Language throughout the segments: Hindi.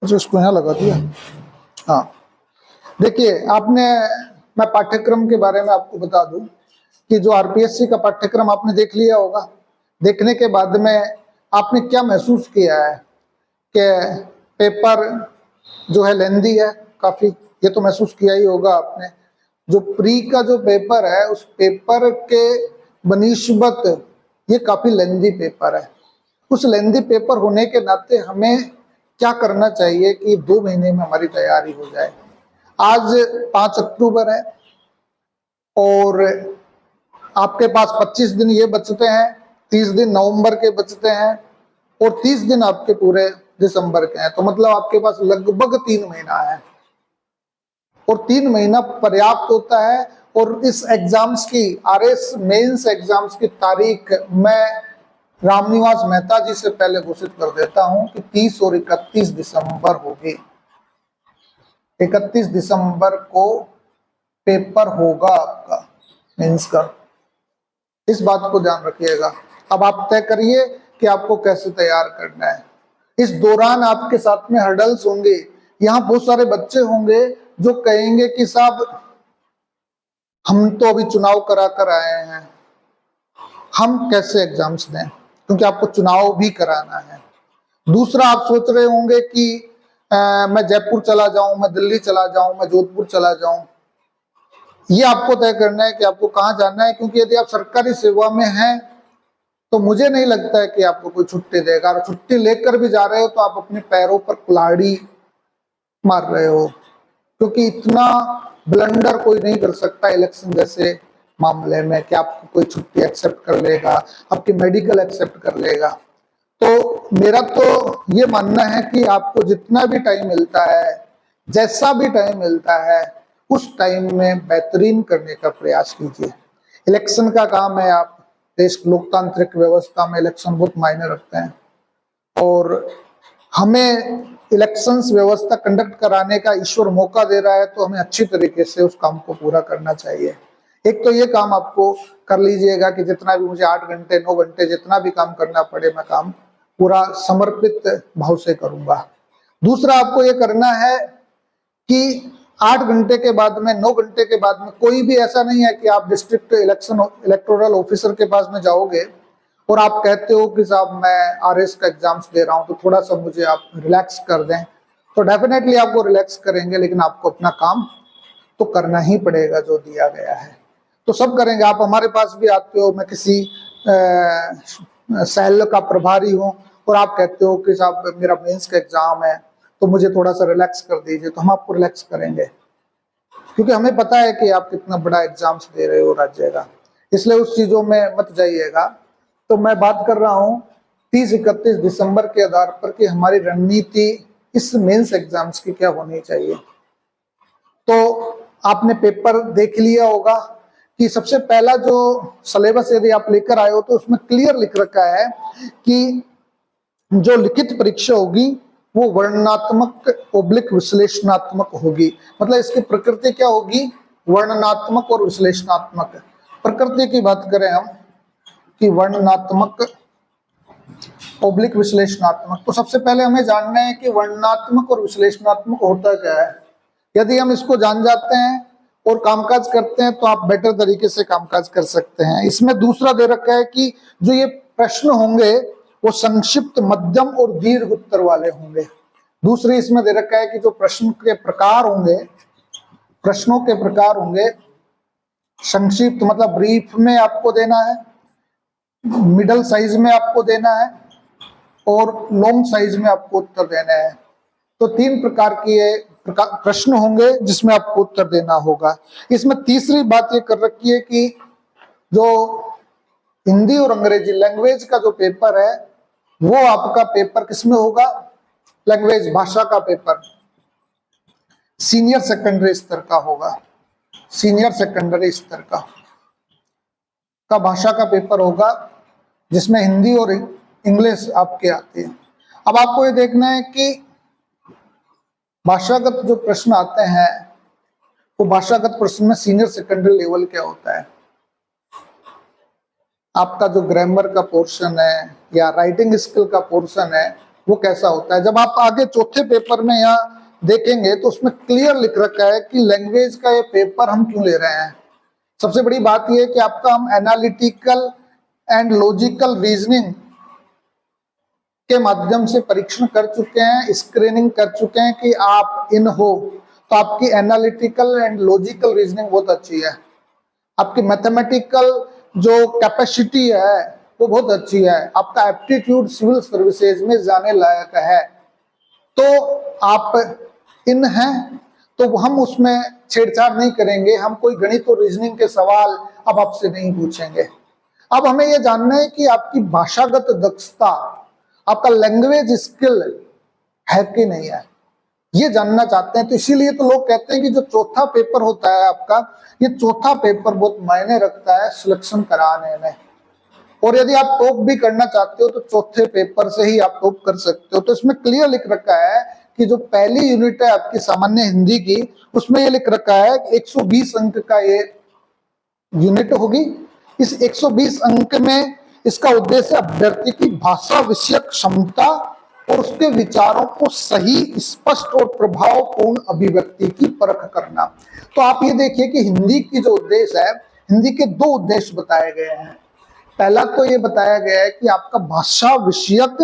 अच्छा, इसको यहाँ लगा दिया। हाँ, देखिए आपने, मैं पाठ्यक्रम के बारे में आपको बता दूं कि जो आरपीएससी का पाठ्यक्रम आपने देख लिया होगा। देखने के बाद में आपने क्या महसूस किया है कि पेपर जो है लेंदी है काफी, ये तो महसूस किया ही होगा आपने। जो प्री का जो पेपर है उस पेपर के बनिस्बत ये काफी लेंदी पेपर है। उस लेंदी पेपर होने के नाते हमें क्या करना चाहिए कि 2 महीने में हमारी तैयारी हो जाए। आज 5 अक्टूबर है और आपके पास 25 दिन ये बचते हैं, 30 दिन नवंबर के बचते हैं और 30 दिन आपके पूरे दिसंबर के हैं। तो मतलब आपके पास लगभग 3 महीना है और 3 महीना पर्याप्त होता है। और इस एग्जाम्स की, आरएस मेंस एग्जाम्स की तारीख मैं रामनिवास मेहता जी से पहले घोषित कर देता हूं कि 30 और 31 दिसंबर होगी। 31 दिसंबर को पेपर होगा आपका मेंस का, इस बात को ध्यान रखिएगा। अब आप तय करिए कि आपको कैसे तैयार करना है। इस दौरान आपके साथ में हर्डल्स होंगे। यहाँ बहुत सारे बच्चे होंगे जो कहेंगे कि साहब हम तो अभी चुनाव करा कर आए हैं, हम कैसे एग्जाम्स दें, क्योंकि आपको चुनाव भी कराना है। दूसरा, आप सोच रहे होंगे कि मैं जयपुर चला जाऊं, मैं दिल्ली चला जाऊं, मैं जोधपुर चला जाऊं। ये आपको तय करना है कि आपको कहाँ जाना है, क्योंकि यदि आप सरकारी सेवा में हैं तो मुझे नहीं लगता है कि आपको कोई छुट्टी देगा। और छुट्टी लेकर भी जा रहे हो तो आप अपने पैरों पर कुल्हाड़ी मार रहे हो, क्योंकि इतना ब्लंडर कोई नहीं कर सकता इलेक्शन जैसे मामले में कि आपको कोई छुट्टी एक्सेप्ट कर लेगा, आपकी मेडिकल एक्सेप्ट कर लेगा। तो मेरा तो ये मानना है कि आपको जितना भी टाइम मिलता है, जैसा भी टाइम मिलता है, उस टाइम में बेहतरीन करने का प्रयास कीजिए। इलेक्शन का काम है, आप देश लोकतांत्रिक व्यवस्था में इलेक्शन बहुत मायने रखते हैं और हमें इलेक्शंस व्यवस्था कंडक्ट कराने का ईश्वर मौका दे रहा है, तो हमें अच्छी तरीके से उस काम को पूरा करना चाहिए। एक तो ये काम आपको कर लीजिएगा कि जितना भी मुझे 8 घंटे 9 घंटे जितना भी काम करना पड़े, मैं काम पूरा समर्पित भाव से करूंगा। दूसरा, आपको ये करना है कि 8 घंटे के बाद में, 9 घंटे के बाद में कोई भी ऐसा नहीं है कि आप डिस्ट्रिक्ट इलेक्टोरल ऑफिसर के पास में जाओगे और आप कहते हो कि साहब मैं आरएस का एग्जाम्स दे रहा हूं तो थोड़ा सा मुझे आप रिलैक्स कर दें। तो डेफिनेटली आपको रिलैक्स करेंगे, लेकिन आपको अपना काम तो करना ही पड़ेगा जो दिया गया है। तो सब करेंगे। आप हमारे पास भी आते हो, मैं किसी सेल का प्रभारी हूं और आप कहते हो कि साहब मेरा मेंस का एग्जाम है तो मुझे थोड़ा सा रिलैक्स कर दीजिए, तो हम आपको रिलैक्स करेंगे, क्योंकि हमें पता है कि आप कितना बड़ा एग्जाम्स दे रहे हो राज्य का। इसलिए उस चीजों में मत जाइएगा। तो मैं बात कर रहा हूं 30-31 दिसंबर के आधार पर कि हमारी रणनीति इस मेंस एग्जाम्स की क्या होनी चाहिए। तो आपने पेपर देख लिया होगा कि सबसे पहला जो सिलेबस यदि आप लेकर आए हो तो उसमें क्लियर लिख रखा है कि जो लिखित परीक्षा होगी वो वर्णनात्मक ओब्लिक विश्लेषणात्मक होगी। मतलब इसकी प्रकृति क्या होगी, वर्णनात्मक और विश्लेषणात्मक। प्रकृति की बात करें हम कि वर्णनात्मक ओब्लिक विश्लेषणात्मक, तो सबसे पहले हमें जानना है कि वर्णनात्मक और विश्लेषणात्मक होता क्या है। यदि हम इसको जान जाते हैं और कामकाज करते हैं तो आप बेटर तरीके से कामकाज कर सकते हैं। इसमें दूसरा दे रखा है कि जो ये प्रश्न होंगे वो संक्षिप्त, मध्यम और दीर्घ उत्तर वाले होंगे। दूसरी इसमें दे रखा है कि जो प्रश्न के प्रकार होंगे, प्रश्नों के प्रकार होंगे, संक्षिप्त मतलब ब्रीफ में आपको देना है, मिडल साइज में आपको देना है और लॉन्ग साइज में आपको उत्तर देना है। तो 3 प्रकार की प्रश्न होंगे जिसमें आपको उत्तर देना होगा। इसमें तीसरी बात ये कर रखी है कि जो हिंदी और अंग्रेजी लैंग्वेज का जो पेपर है वो आपका पेपर किसमें होगा, लैंग्वेज भाषा का पेपर सीनियर सेकेंडरी स्तर का होगा। सीनियर सेकेंडरी स्तर का भाषा का पेपर होगा जिसमें हिंदी और इंग्लिश आपके आते हैं। अब आपको ये देखना है कि भाषागत जो प्रश्न आते हैं वो भाषागत प्रश्न में सीनियर सेकेंडरी लेवल क्या होता है। आपका जो ग्रामर का पोर्शन है या राइटिंग स्किल का पोर्शन है वो कैसा होता है। जब आप आगे चौथे पेपर में यहाँ देखेंगे तो उसमें क्लियर लिख रखा है कि लैंग्वेज का ये पेपर हम क्यों ले रहे हैं। सबसे बड़ी बात यह है कि आपका हम एनालिटिकल एंड लॉजिकल रीजनिंग के माध्यम से परीक्षण कर चुके हैं, स्क्रीनिंग कर चुके हैं कि आप इन हो, तो आपकी एनालिटिकल एंड लॉजिकल रीजनिंग बहुत अच्छी है, आपकी मैथमेटिकल जो कैपेसिटी है वो बहुत अच्छी है, आपका एप्टीट्यूड सिविल सर्विसेज में जाने लायक है। तो आप इन हैं तो हम उसमें छेड़छाड़ नहीं करेंगे, हम कोई गणित और रीजनिंग के सवाल अब आपसे नहीं पूछेंगे। अब हमें यह जानना है कि आपकी भाषागत दक्षता, आपका लैंग्वेज स्किल है कि नहीं है, ये जानना चाहते हैं। तो इसीलिए तो लोग कहते हैं कि जो चौथा पेपर होता है आपका, ये चौथा पेपर बहुत मायने रखता है सिलेक्शन कराने में। और यदि आप टॉप भी करना चाहते हो तो चौथे पेपर से ही आप टॉप कर सकते हो। तो इसमें क्लियर लिख रखा है कि जो पहली यूनिट है आपकी सामान्य हिंदी की, उसमें ये लिख रखा है 120 अंक का ये यूनिट होगी। इस 120 अंक में इसका उद्देश्य अभ्यर्थी की भाषा विषयक क्षमता और उसके विचारों को सही, स्पष्ट और प्रभावपूर्ण अभिव्यक्ति की परख करना। तो आप ये देखिए कि हिंदी की जो उद्देश्य है, हिंदी के दो उद्देश्य बताए गए हैं। पहला तो ये बताया गया है कि आपका भाषा विषयक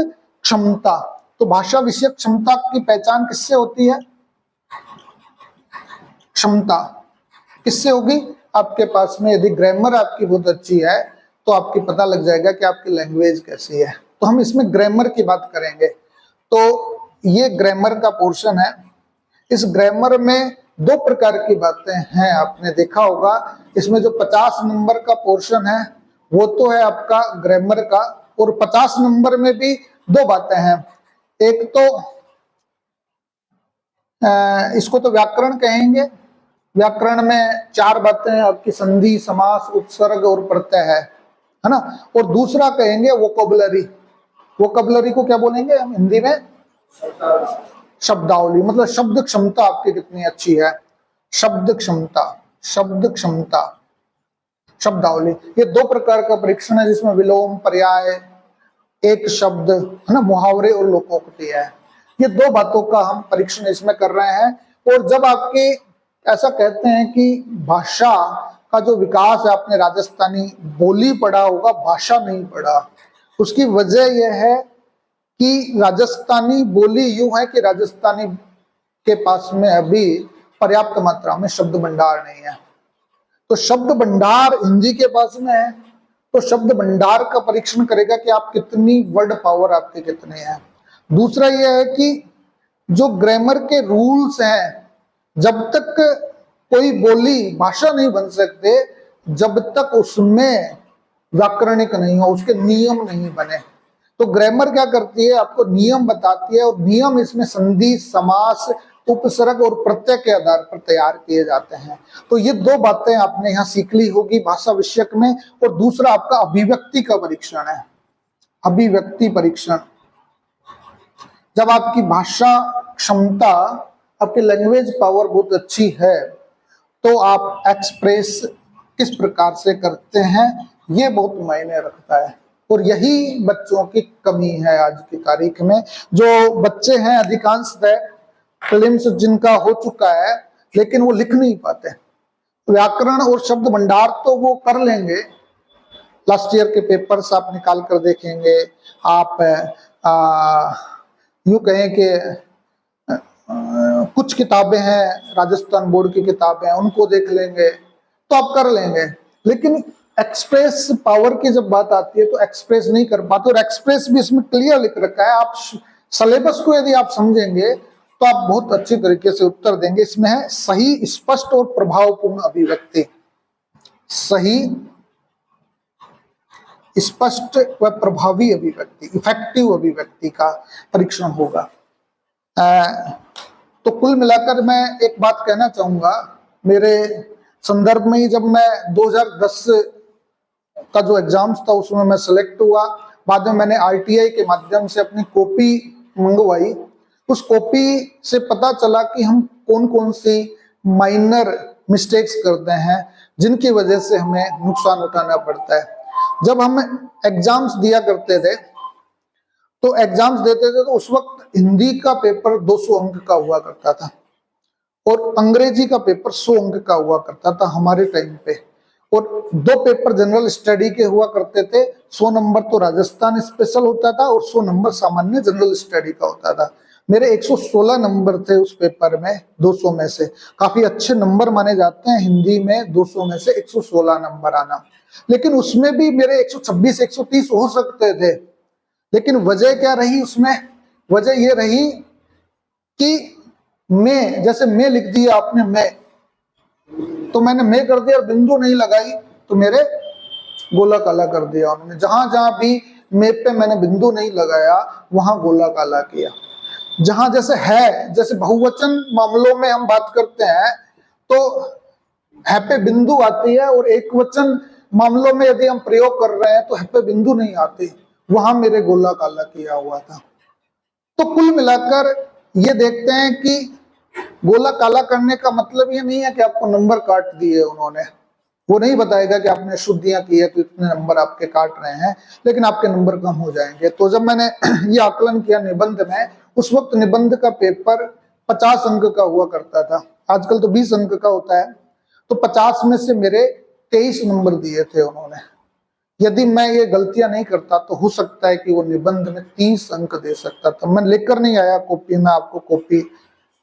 क्षमता, तो भाषा विषयक क्षमता की पहचान किससे होती है? क्षमता किससे होगी? आपके पास में यदि ग्रामर आपकी बहुत अच्छी है तो आपकी पता लग जाएगा कि आपकी लैंग्वेज कैसी है। तो हम इसमें ग्रामर की बात करेंगे। तो ये ग्रामर का पोर्शन है। इस ग्रामर में दो प्रकार की बातें हैं, आपने देखा होगा। इसमें जो 50 नंबर का पोर्शन है वो तो है आपका ग्रामर का, और 50 नंबर में भी दो बातें हैं। एक तो इसको तो व्याकरण कहेंगे। व्याकरण में 4 बातें हैं आपकी, संधि, समास, उपसर्ग और प्रत्यय है ना। और दूसरा कहेंगे वोकैबुलरी। वोकैबुलरी को क्या बोलेंगे हम हिंदी में? शब्दावली। मतलब शब्द क्षमता आपकी कितनी अच्छी है, शब्द क्षमता, शब्द क्षमता, शब्दावली। ये दो प्रकार का परीक्षण है जिसमें विलोम, पर्याय, एक शब्द है ना, मुहावरे और लोकोक्ति है। ये दो बातों का हम परीक्षण इसमें कर रहे हैं। और जब आपके ऐसा कहते हैं कि भाषा का जो विकास है, आपने राजस्थानी बोली पढ़ा होगा, भाषा नहीं पढ़ा। उसकी वजह यह है कि राजस्थानी बोली यूं है कि राजस्थानी के पास में अभी पर्याप्त मात्रा में शब्द भंडार नहीं है। तो शब्द भंडार हिंदी के पास में है, तो शब्द भंडार का परीक्षण करेगा कि आप कितनी वर्ड पावर आपके कितने हैं। दूसरा यह है कि जो ग्रामर के रूल्स हैं, जब तक कोई बोली भाषा नहीं बन सकते जब तक उसमें व्याकरणिक नहीं हो, उसके नियम नहीं बने। तो ग्रामर क्या करती है? आपको नियम बताती है, और नियम इसमें संधि, समास, उपसर्ग और प्रत्यय के आधार पर तैयार किए जाते हैं। तो ये दो बातें आपने यहाँ सीख ली होगी भाषा विषयक में। और दूसरा आपका अभिव्यक्ति का परीक्षण है, अभिव्यक्ति परीक्षण। जब आपकी भाषा क्षमता, आपकी लैंग्वेज पावर बहुत अच्छी है तो आप एक्सप्रेस किस प्रकार से करते हैं, ये बहुत मायने रखता है। और यही बच्चों की कमी है आज की तारीख में। जो बच्चे हैं अधिकांशतः प्रीलिम्स जिनका हो चुका है, लेकिन वो लिख नहीं पाते। व्याकरण और शब्द भंडार तो वो कर लेंगे, लास्ट ईयर के पेपर्स आप निकाल कर देखेंगे, आप यूं कहें कि कुछ किताबें हैं राजस्थान बोर्ड की किताबें हैं, उनको देख लेंगे तो आप कर लेंगे। लेकिन एक्सप्रेस पावर की जब बात आती है तो एक्सप्रेस नहीं कर पाते। और एक्सप्रेस भी इसमें क्लियर लिख रखा है। आप सिलेबस को यदि आप समझेंगे तो आप बहुत अच्छी तरीके से उत्तर देंगे। इसमें है सही, स्पष्ट और प्रभावपूर्ण अभिव्यक्ति। सही, स्पष्ट व प्रभावी अभिव्यक्ति, इफेक्टिव अभिव्यक्ति का परीक्षण होगा। तो कुल मिलाकर मैं एक बात कहना चाहूंगा, मेरे संदर्भ में ही जब मैं 2010 का जो एग्जाम्स था उसमें मैं सिलेक्ट हुआ। बाद में मैंने आरटीआई के माध्यम से अपनी कॉपी मंगवाई। उस कॉपी से पता चला कि हम कौन कौन सी माइनर मिस्टेक्स करते हैं जिनकी वजह से हमें नुकसान उठाना पड़ता है। जब हम एग्जाम्स दिया करते थे तो एग्जाम्स देते थे तो उस वक्त हिंदी का पेपर 200 अंक का हुआ करता था और अंग्रेजी का पेपर 100 अंक का हुआ करता था हमारे टाइम पे। और 2 पेपर जनरल स्टडी के हुआ करते थे, 100 नंबर तो राजस्थान स्पेशल होता था और 100 नंबर सामान्य जनरल स्टडी का होता था। मेरे 116 नंबर थे उस पेपर में 200 में से। काफी अच्छे नंबर माने जाते हैं हिंदी में 200 में से 116 नंबर आना। लेकिन उसमें भी मेरे 126 130 हो सकते थे। लेकिन वजह क्या रही उसमें? वजह ये रही कि मैं, जैसे मैं लिख दिया आपने मैं, तो मैंने मैं कर दिया और बिंदु नहीं लगाई तो मेरे गोला काला कर दिया उन्होंने। जहां जहां भी मैं पे मैंने बिंदु नहीं लगाया वहां गोला काला किया। जहां जैसे है, जैसे बहुवचन मामलों में हम बात करते हैं तो है पे बिंदु आती है और एक वचन मामलों में यदि हम प्रयोग कर रहे हैं तो है पे बिंदु नहीं आती, वहां मेरे गोला काला किया हुआ था। तो कुल मिलाकर ये देखते हैं कि गोला काला करने का मतलब ये नहीं है कि आपको नंबर काट दिए उन्होंने। वो नहीं बताएगा कि आपने शुद्धियां की है तो इतने नंबर आपके काट रहे हैं, लेकिन आपके नंबर कम हो जाएंगे। तो जब मैंने ये आकलन किया निबंध में, उस वक्त निबंध का पेपर 50 अंक का हुआ करता था। आजकल तो 20 अंक का होता है। तो 50 में से मेरे 23 नंबर दिए थे उन्होंने। यदि मैं ये गलतियां नहीं करता तो हो सकता है कि वो निबंध में 30 अंक दे सकता था। मैं लेकर नहीं आया कॉपी, मैं आपको कॉपी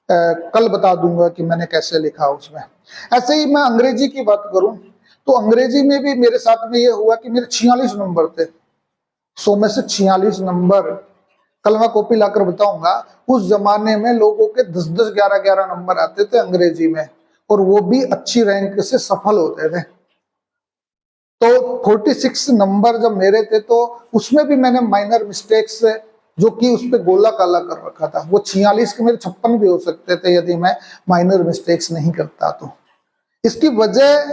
कल बता दूंगा कि मैंने कैसे लिखा उसमें। ऐसे ही मैं अंग्रेजी की बात करूं तो अंग्रेजी में भी मेरे साथ में ये हुआ कि मेरे 46 नंबर थे, 100 में से 46 नंबर। कल मैं कॉपी लाकर बताऊंगा। उस जमाने में लोगों के 10-10, 11-11 नंबर आते थे अंग्रेजी में, और वो भी अच्छी रैंक से सफल होते थे। तो 46 नंबर जब मेरे थे तो उसमें भी मैंने माइनर मिस्टेक्स जो कि उस पर गोला काला कर रखा था। वो 46 के मेरे 56 भी हो सकते थे यदि मैं माइनर मिस्टेक्स नहीं करता तो। इसकी वजह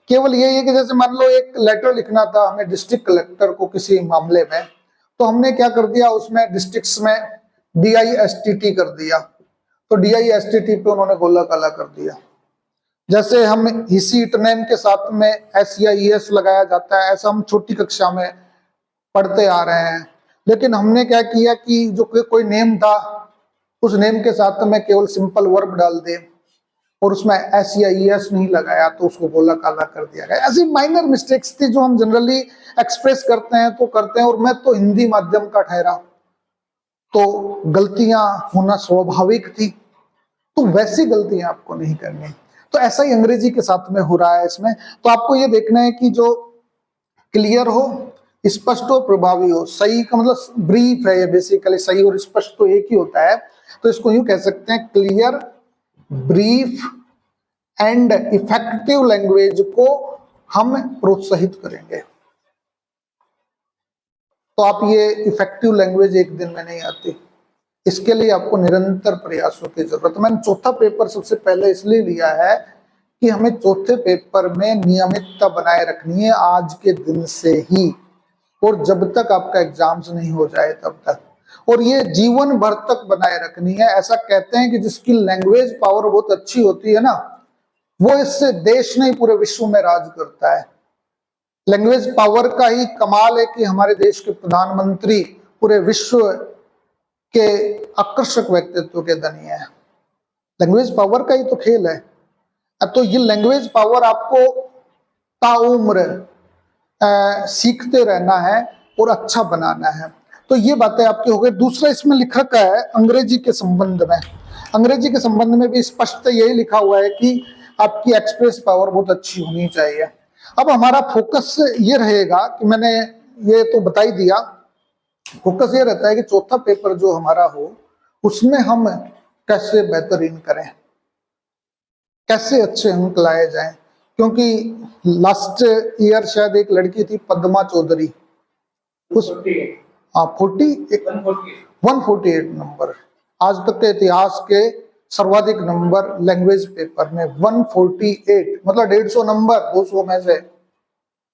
केवल यही है कि जैसे मान लो एक लेटर लिखना था हमें डिस्ट्रिक्ट कलेक्टर को किसी मामले में, तो हमने क्या कर दिया उसमें डिस्ट्रिक्ट्स में DISTT कर दिया। तो DISTT पे उन्होंने गोला काला कर दिया। जैसे हम इसी नेम के साथ में SEIS लगाया जाता है, ऐसा हम छोटी कक्षा में पढ़ते आ रहे हैं। लेकिन हमने क्या किया कि जो कोई नेम था उस नेम के साथ में केवल सिंपल वर्ब डाल दे और उसमें SEIS नहीं लगाया तो उसको गोला काला कर दिया गया। ऐसी माइनर मिस्टेक्स थी जो हम जनरली एक्सप्रेस करते हैं तो करते हैं, और मैं तो हिंदी माध्यम का ठहरा तो गलतियां होना स्वाभाविक थी। तो वैसी गलतियां आपको नहीं करनी। तो ऐसा ही अंग्रेजी के साथ में हो रहा है इसमें। तो आपको ये देखना है कि जो क्लियर हो, स्पष्ट हो, प्रभावी हो। सही का मतलब ब्रीफ है ये, बेसिकली सही और स्पष्ट तो एक ही होता है। तो इसको यूं कह सकते हैं, clear, brief and effective language को हम प्रोत्साहित करेंगे। तो आप ये इफेक्टिव लैंग्वेज एक दिन में नहीं आती, इसके लिए आपको निरंतर प्रयासों की जरूरत है। मैंने चौथा पेपर सबसे पहले इसलिए लिया है कि हमें चौथे पेपर में नियमितता बनाए रखनी है आज के दिन से ही, और जब तक आपका एग्जाम्स नहीं हो जाए तब तक, और ये जीवन भर तक बनाए रखनी है। ऐसा कहते हैं कि जिसकी लैंग्वेज पावर बहुत अच्छी होती है ना, वो इससे देश नहीं पूरे विश्व में राज करता है। लैंग्वेज पावर का ही कमाल है कि हमारे देश के प्रधानमंत्री पूरे विश्व के आकर्षक व्यक्तित्व के धनी है। लैंग्वेज पावर का ही तो खेल है। अब तो ये लैंग्वेज पावर आपको ताउम्र सीखते रहना है और अच्छा बनाना है। तो ये बातें आपकी हो गई। दूसरा इसमें लिखा क्या है अंग्रेजी के संबंध में, अंग्रेजी के संबंध में भी स्पष्ट यही लिखा हुआ है कि आपकी एक्सप्रेस पावर बहुत अच्छी होनी चाहिए। अब हमारा फोकस ये रहेगा कि मैंने ये तो बता ही दिया, फोकस ये रहता है कि चौथा पेपर जो हमारा हो उसमें हम कैसे बेहतरीन करें, कैसे अच्छे अंक लाए जाएं। क्योंकि लास्ट ईयर शायद एक लड़की थी पद्मा चौधरी, उस 148 नंबर, आज तक के इतिहास के सर्वाधिक नंबर लैंग्वेज पेपर में 148, मतलब 150 नंबर 200 में से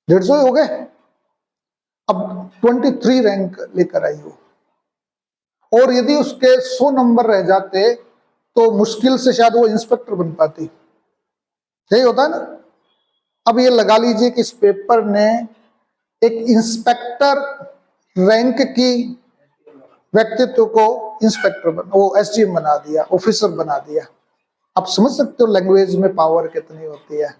150 हो गए। अब 23 रैंक लेकर आई हो, और यदि उसके 100 नंबर रह जाते तो मुश्किल से शायद वो इंस्पेक्टर बन पाती। यही होता है ना। अब ये लगा लीजिए कि इस पेपर ने एक इंस्पेक्टर रैंक की व्यक्तित्व को इंस्पेक्टर वो एसडीएम बना दिया, ऑफिसर बना दिया। आप समझ सकते हो लैंग्वेज में पावर कितनी होती है।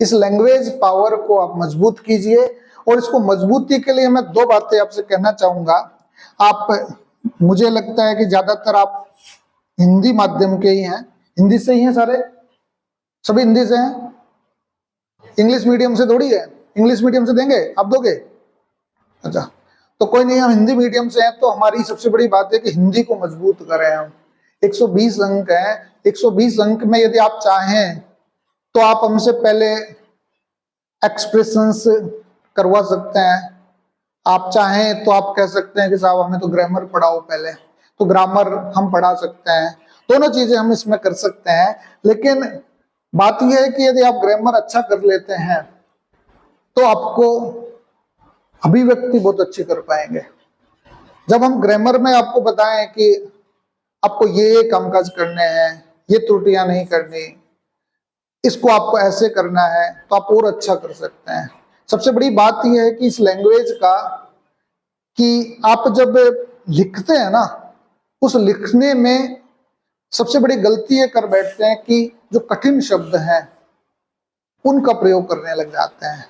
इस लैंग्वेज पावर को आप मजबूत कीजिए। और इसको मजबूती के लिए मैं दो बातें आपसे कहना चाहूंगा। आप, मुझे लगता है कि ज्यादातर आप हिंदी माध्यम के ही हैं, हिंदी से ही हैं सारे, सभी हिंदी से हैं, इंग्लिश मीडियम से थोड़ी है। इंग्लिश मीडियम से देंगे, आप दोगे? अच्छा, तो कोई नहीं, हम हिंदी मीडियम से हैं, तो हमारी सबसे बड़ी बात है कि हिंदी को मजबूत करें हम। 120 अंक हैं, 120 अंक में यदि आप चाहें तो आप हमसे पहले एक्सप्रेशंस करवा सकते हैं। आप चाहें तो आप कह सकते हैं कि साहब हमें तो ग्रामर पढ़ाओ पहले, तो ग्रामर हम पढ़ा सकते हैं। दोनों चीजें हम इसमें कर सकते हैं। लेकिन बात यह है कि यदि आप ग्रामर अच्छा कर लेते हैं तो आपको अभिव्यक्ति बहुत अच्छी कर पाएंगे। जब हम ग्रामर में आपको बताएं कि आपको ये कामकाज करने हैं, ये त्रुटियां नहीं करनी, इसको आपको ऐसे करना है, तो आप और अच्छा कर सकते हैं। सबसे बड़ी बात यह है कि इस लैंग्वेज का, कि आप जब लिखते हैं ना, उस लिखने में सबसे बड़ी गलती ये कर बैठते हैं कि जो कठिन शब्द हैं उनका प्रयोग करने लग जाते हैं।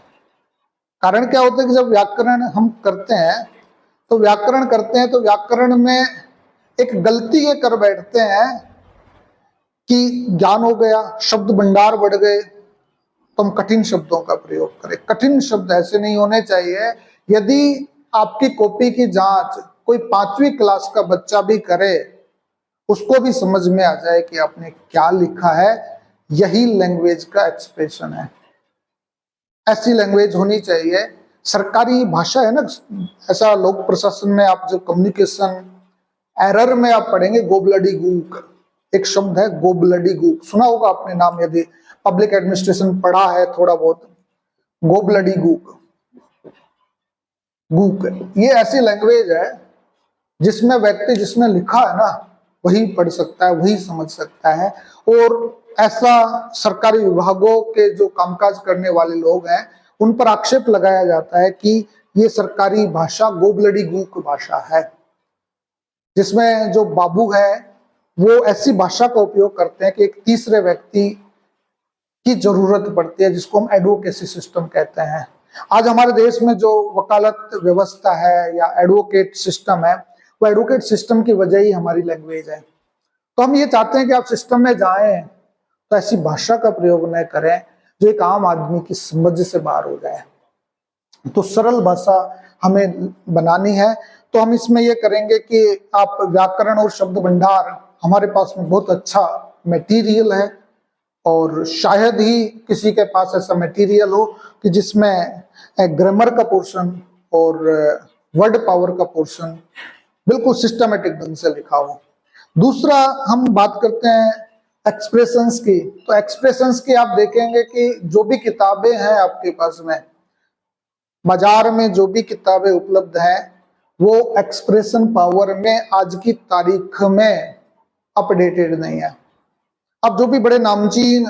कारण क्या होता है कि जब व्याकरण हम करते हैं तो व्याकरण में एक गलती ये कर बैठते हैं कि ज्ञान हो गया, शब्द भंडार बढ़ गए, तो हम कठिन शब्दों का प्रयोग करें। कठिन शब्द ऐसे नहीं होने चाहिए। यदि आपकी कॉपी की जांच कोई 5वीं क्लास का बच्चा भी करे, उसको भी समझ में आ जाए कि आपने क्या लिखा है, यही लैंग्वेज का एक्सप्रेशन है। ऐसी लैंग्वेज होनी चाहिए। सरकारी भाषा है ना, ऐसा लोक प्रशासन में आप जो कम्युनिकेशन एरर में आप पढ़ेंगे, गोबलडी गूक एक शब्द है, गोबलडी गूक, सुना होगा आपने नाम, यदि पब्लिक एडमिनिस्ट्रेशन पढ़ा है थोड़ा बहुत। गोबलडी गूक, गूक ये ऐसी लैंग्वेज है जिसमें व्यक्ति जिसने लिखा है ना वही पढ़ सकता है, वही समझ सकता है। और ऐसा सरकारी विभागों के जो कामकाज करने वाले लोग हैं उन पर आक्षेप लगाया जाता है कि ये सरकारी भाषा गोबलडी गूक भाषा है, जिसमें जो बाबू है वो ऐसी भाषा का उपयोग करते हैं कि एक तीसरे व्यक्ति की जरूरत पड़ती है, जिसको हम एडवोकेसी सिस्टम कहते हैं। आज हमारे देश में जो वकालत व्यवस्था है या एडवोकेट सिस्टम है, वो एडवोकेट सिस्टम की वजह ही हमारी लैंग्वेज है। तो हम ये चाहते हैं कि आप सिस्टम में जाएं तो ऐसी भाषा का प्रयोग न करें जो एक आम आदमी की समझ से बाहर हो जाए। तो सरल भाषा हमें बनानी है। तो हम इसमें ये करेंगे कि आप व्याकरण और शब्द भंडार, हमारे पास में बहुत अच्छा मटेरियल है, और शायद ही किसी के पास ऐसा मटेरियल हो कि जिसमें ग्रामर का पोर्शन और वर्ड पावर का पोर्शन बिल्कुल सिस्टमेटिक ढंग से लिखा हो। दूसरा, हम बात करते हैं एक्सप्रेशंस की। तो एक्सप्रेशंस की आप देखेंगे कि जो भी किताबें हैं आपके पास में, बाजार में जो भी किताबें उपलब्ध हैं, वो एक्सप्रेशन पावर में आज की तारीख में अपडेटेड नहीं है। अब जो भी बड़े नामचीन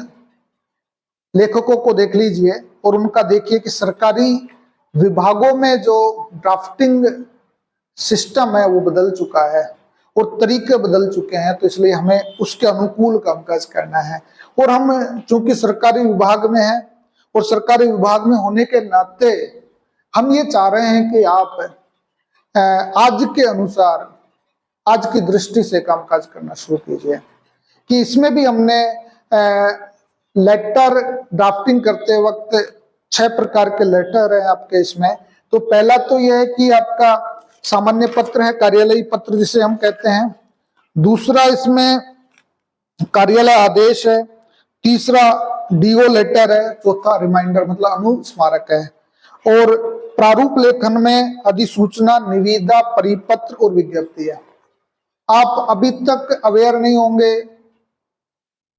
लेखकों को देख लीजिए और उनका देखिए कि सरकारी विभागों में जो ड्राफ्टिंग सिस्टम है वो बदल चुका है और तरीके बदल चुके हैं। तो इसलिए हमें उसके अनुकूल कामकाज करना है। और हम चूंकि सरकारी विभाग में हैं और सरकारी विभाग में होने के नाते हम ये चाह रहे हैं कि आप आज के अनुसार, आज की दृष्टि से कामकाज करना शुरू कीजिए। कि इसमें भी हमने लेटर ड्राफ्टिंग करते वक्त 6 प्रकार के लेटर हैं आपके इसमें। तो पहला तो यह है कि आपका सामान्य पत्र है, कार्यालयी पत्र जिसे हम कहते हैं। दूसरा इसमें कार्यालय आदेश है। तीसरा डीओ लेटर है। चौथा रिमाइंडर मतलब अनुस्मारक है। और प्रारूप लेखन में अधिसूचना, निविदा, परिपत्र और विज्ञप्ति है। आप अभी तक अवेयर नहीं होंगे,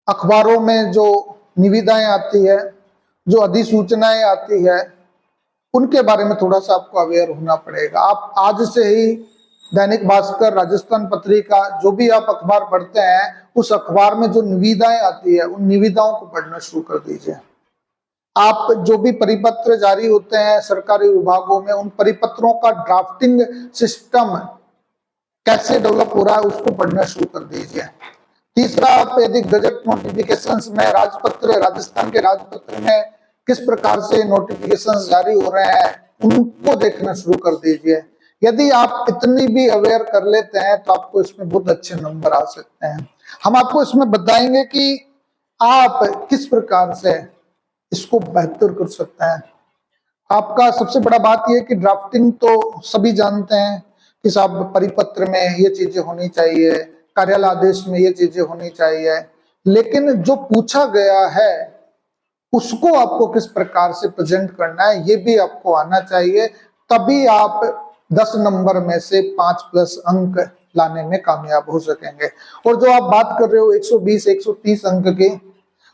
अखबारों में जो निविदाएं आती है, जो अधिसूचनाएं आती है, उनके बारे में थोड़ा सा आपको अवेयर होना पड़ेगा। आप आज से ही दैनिक भास्कर, राजस्थान पत्रिका, जो भी आप अखबार पढ़ते हैं, उस अखबार में जो निविदाएं आती है उन निविदाओं को पढ़ना शुरू कर दीजिए। आप जो भी परिपत्र जारी होते हैं सरकारी विभागों में, उन परिपत्रों का ड्राफ्टिंग सिस्टम कैसे डेवलप हो रहा है उसको पढ़ना शुरू कर दीजिए। तीसरा, आप यदि गजट नोटिफिकेशंस में राजपत्र, राजस्थान के राजपत्र में किस प्रकार से नोटिफिकेशंस जारी हो रहे हैं उनको देखना शुरू कर दीजिए। यदि आप इतनी भी अवेयर कर लेते हैं तो आपको इसमें बहुत अच्छे नंबर आ सकते हैं। हम आपको इसमें बताएंगे कि आप किस प्रकार से इसको बेहतर कर सकते हैं। आपका सबसे बड़ा बात यह कि ड्राफ्टिंग तो सभी जानते हैं कि साहब परिपत्र में ये चीजें होनी चाहिए, कार्यालय आदेश में ये चीजें होनी चाहिए, लेकिन जो पूछा गया है उसको आपको किस प्रकार से प्रेजेंट करना है ये भी आपको आना चाहिए। तभी आप 10 नंबर में से 5+ अंक लाने में कामयाब हो सकेंगे। और जो आप बात कर रहे हो 120 130 अंक की,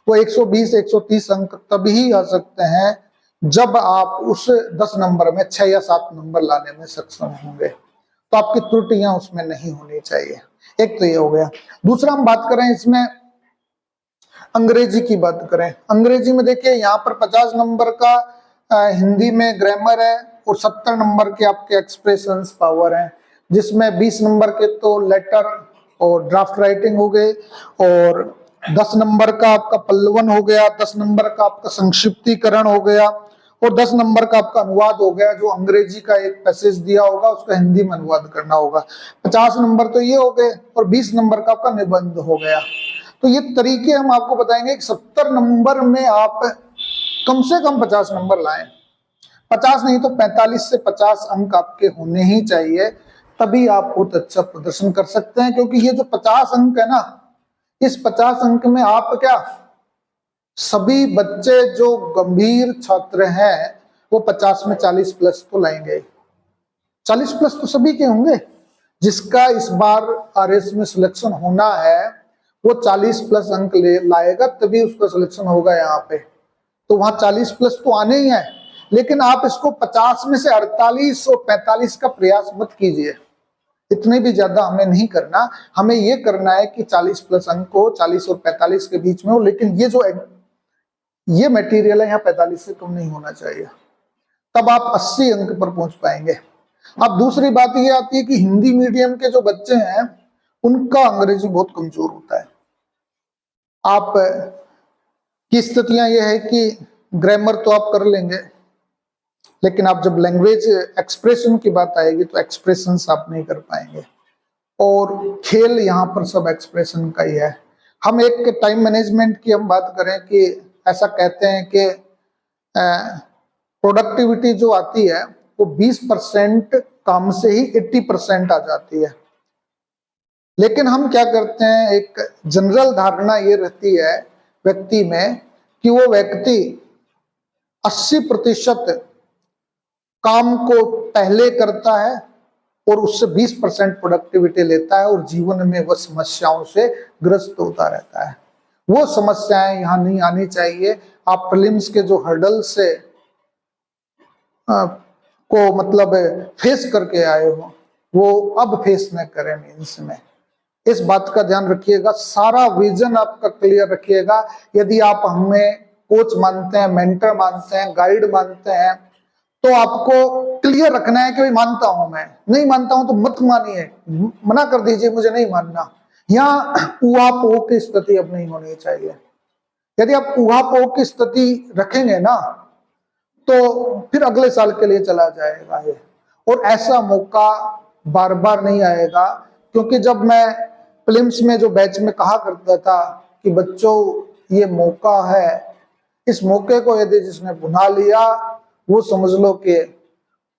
वो 120 130 अंक तभी आ सकते हैं जब आप उस 10 नंबर में 6 या 7 नंबर लाने में सक्षम होंगे। तो आपकी त्रुटियां उसमें नहीं होनी चाहिए। एक तो ये हो गया। दूसरा, हम बात करें इसमें अंग्रेजी की बात करें। अंग्रेजी में देखिए यहाँ पर 50 नंबर का हिंदी में ग्रामर है और 70 नंबर के आपके एक्सप्रेशंस पावर है, जिसमें 20 नंबर के तो लेटर और ड्राफ्ट राइटिंग हो गए, और 10 नंबर का आपका पल्लवन हो गया, 10 नंबर का आपका संक्षिप्तीकरण हो गया, और 10 नंबर का आपका अनुवाद हो गया। जो अंग्रेजी का एक पैसेज दिया होगा उसका हिंदी में अनुवाद करना होगा। 50 नंबर तो ये हो गए, और 20 नंबर का आपका निबंध हो गया। तो ये तरीके हम आपको बताएंगे कि 70 नंबर में आप कम से कम 50 नंबर लाएं। 50 नहीं तो 45 से 50 अंक आपके होने ही चाहिए, तभी आप बहुत अच्छा प्रदर्शन कर सकते हैं। क्योंकि ये जो 50 अंक है ना, इस 50 अंक में आप क्या, सभी बच्चे जो गंभीर छात्र हैं वो 50 में 40+ तो लाएंगे। 40+ तो सभी के होंगे। जिसका इस बार आरएस में सिलेक्शन होना है वो 40+ अंक ले लाएगा, तभी उसका सिलेक्शन होगा यहाँ पे। तो वहां 40+ तो आने ही है, लेकिन आप इसको 50 में से 48 और 45 का प्रयास मत कीजिए। इतने भी ज्यादा हमें नहीं करना। हमें ये करना है कि 40+ अंक हो, 40 और 45 के बीच में हो, लेकिन ये जो ये मटेरियल है यहाँ 45 से कम नहीं होना चाहिए। तब आप 80 अंक पर पहुंच पाएंगे। अब दूसरी बात ये आती है कि हिंदी मीडियम के जो बच्चे हैं उनका अंग्रेजी बहुत कमजोर होता है। आप की स्थितियां ये है कि ग्रामर तो आप कर लेंगे, लेकिन आप जब लैंग्वेज एक्सप्रेशन की बात आएगी तो एक्सप्रेशंस आप नहीं कर पाएंगे। और खेल यहाँ पर सब एक्सप्रेशन का ही है। हम एक टाइम मैनेजमेंट की हम बात करें कि ऐसा कहते हैं कि प्रोडक्टिविटी जो आती है वो 20% काम से ही 80% आ जाती है। लेकिन हम क्या करते हैं, एक जनरल धारणा ये रहती है व्यक्ति में कि वो व्यक्ति 80% काम को पहले करता है और उससे 20% प्रोडक्टिविटी लेता है, और जीवन में वह समस्याओं से ग्रस्त होता रहता है। वो समस्याएं यहाँ नहीं आनी चाहिए। आप प्रीलिम्स के जो हर्डल से को मतलब फेस करके आए हो वो अब फेस न करें मीन्स में। इस बात का ध्यान रखिएगा, सारा विजन आपका क्लियर रखिएगा। यदि आप हमें कोच मानते हैं, मेंटर मानते हैं, गाइड मानते हैं, तो आपको क्लियर रखना है कि भाई मानता हूं, मैं नहीं मानता हूं तो मत मानिए, मना कर दीजिए मुझे नहीं मानना। यहाँ ऊहापोह की स्थिति अब नहीं होनी चाहिए। यदि आप ऊहापोह की स्थिति रखेंगे ना तो फिर अगले साल के लिए चला जाएगा ये, और ऐसा मौका बार बार नहीं आएगा। क्योंकि जब मैं प्रीलिम्स में जो बैच में कहा करता था कि बच्चों ये मौका है, इस मौके को यदि जिसने भुना लिया वो समझ लो कि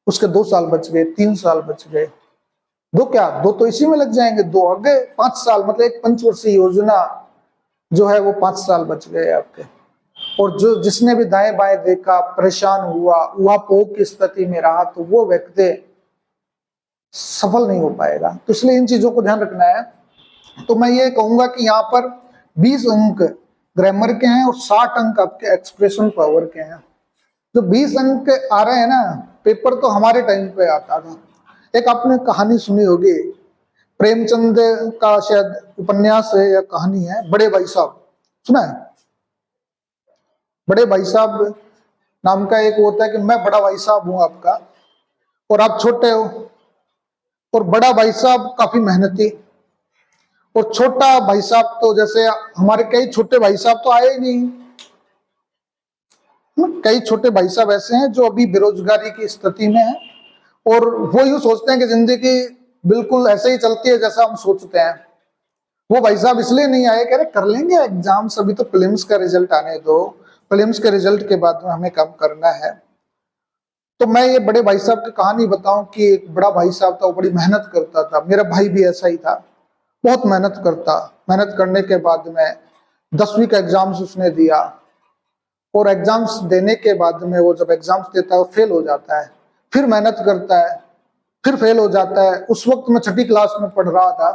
उसके 2 साल बच गए, 3 साल बच गए। दो क्या, 2 तो इसी में लग जाएंगे, 2 आगे 5 साल, मतलब एक पंचवर्षीय योजना जो है वो 5 साल बच गए आपके। और जो जिसने भी दाएं बाएं देखा, परेशान हुआ, ऊहापोह की स्थिति में रहा, तो वो व्यक्ति सफल नहीं हो पाएगा। तो इसलिए इन चीजों को ध्यान रखना है। तो मैं ये कहूंगा कि यहाँ पर 20 अंक ग्रामर के हैं और 60 अंक आपके एक्सप्रेशन पावर के हैं। जो 20 अंक आ रहे हैं ना, पेपर तो हमारे टाइम पे आता था। एक आपने कहानी सुनी होगी, प्रेमचंद का शायद उपन्यास है या कहानी है, बड़े भाई साहब, सुना है? बड़े भाई साहब नाम का एक होता है कि मैं बड़ा भाई साहब हूं आपका और आप छोटे हो। और बड़ा भाई साहब काफी मेहनती, और छोटा भाई साहब तो जैसे हमारे कई छोटे भाई साहब तो आए ही नहीं। कई छोटे भाई साहब ऐसे हैं जो अभी बेरोजगारी की स्थिति में हैं, और वो यूं सोचते हैं कि जिंदगी बिल्कुल ऐसे ही चलती है जैसा हम सोचते हैं। वो भाई साहब इसलिए नहीं आए, कह रहे कर लेंगे एग्जाम्स, अभी तो प्रीलिम्स का रिजल्ट आने दो, प्रीलिम्स के रिजल्ट के बाद में हमें काम करना है। तो मैं ये बड़े भाई साहब की कहानी बताऊं कि एक बड़ा भाई साहब था, वो बड़ी मेहनत करता था, मेरा भाई भी ऐसा ही था, बहुत मेहनत करता। मेहनत करने के बाद में 10वीं का एग्जाम्स उसने दिया, और एग्जाम्स देने के बाद में वो जब एग्जाम्स देता है वो फेल हो जाता है, फिर मेहनत करता है, फिर फेल हो जाता है। उस वक्त मैं 6ठी क्लास में पढ़ रहा था,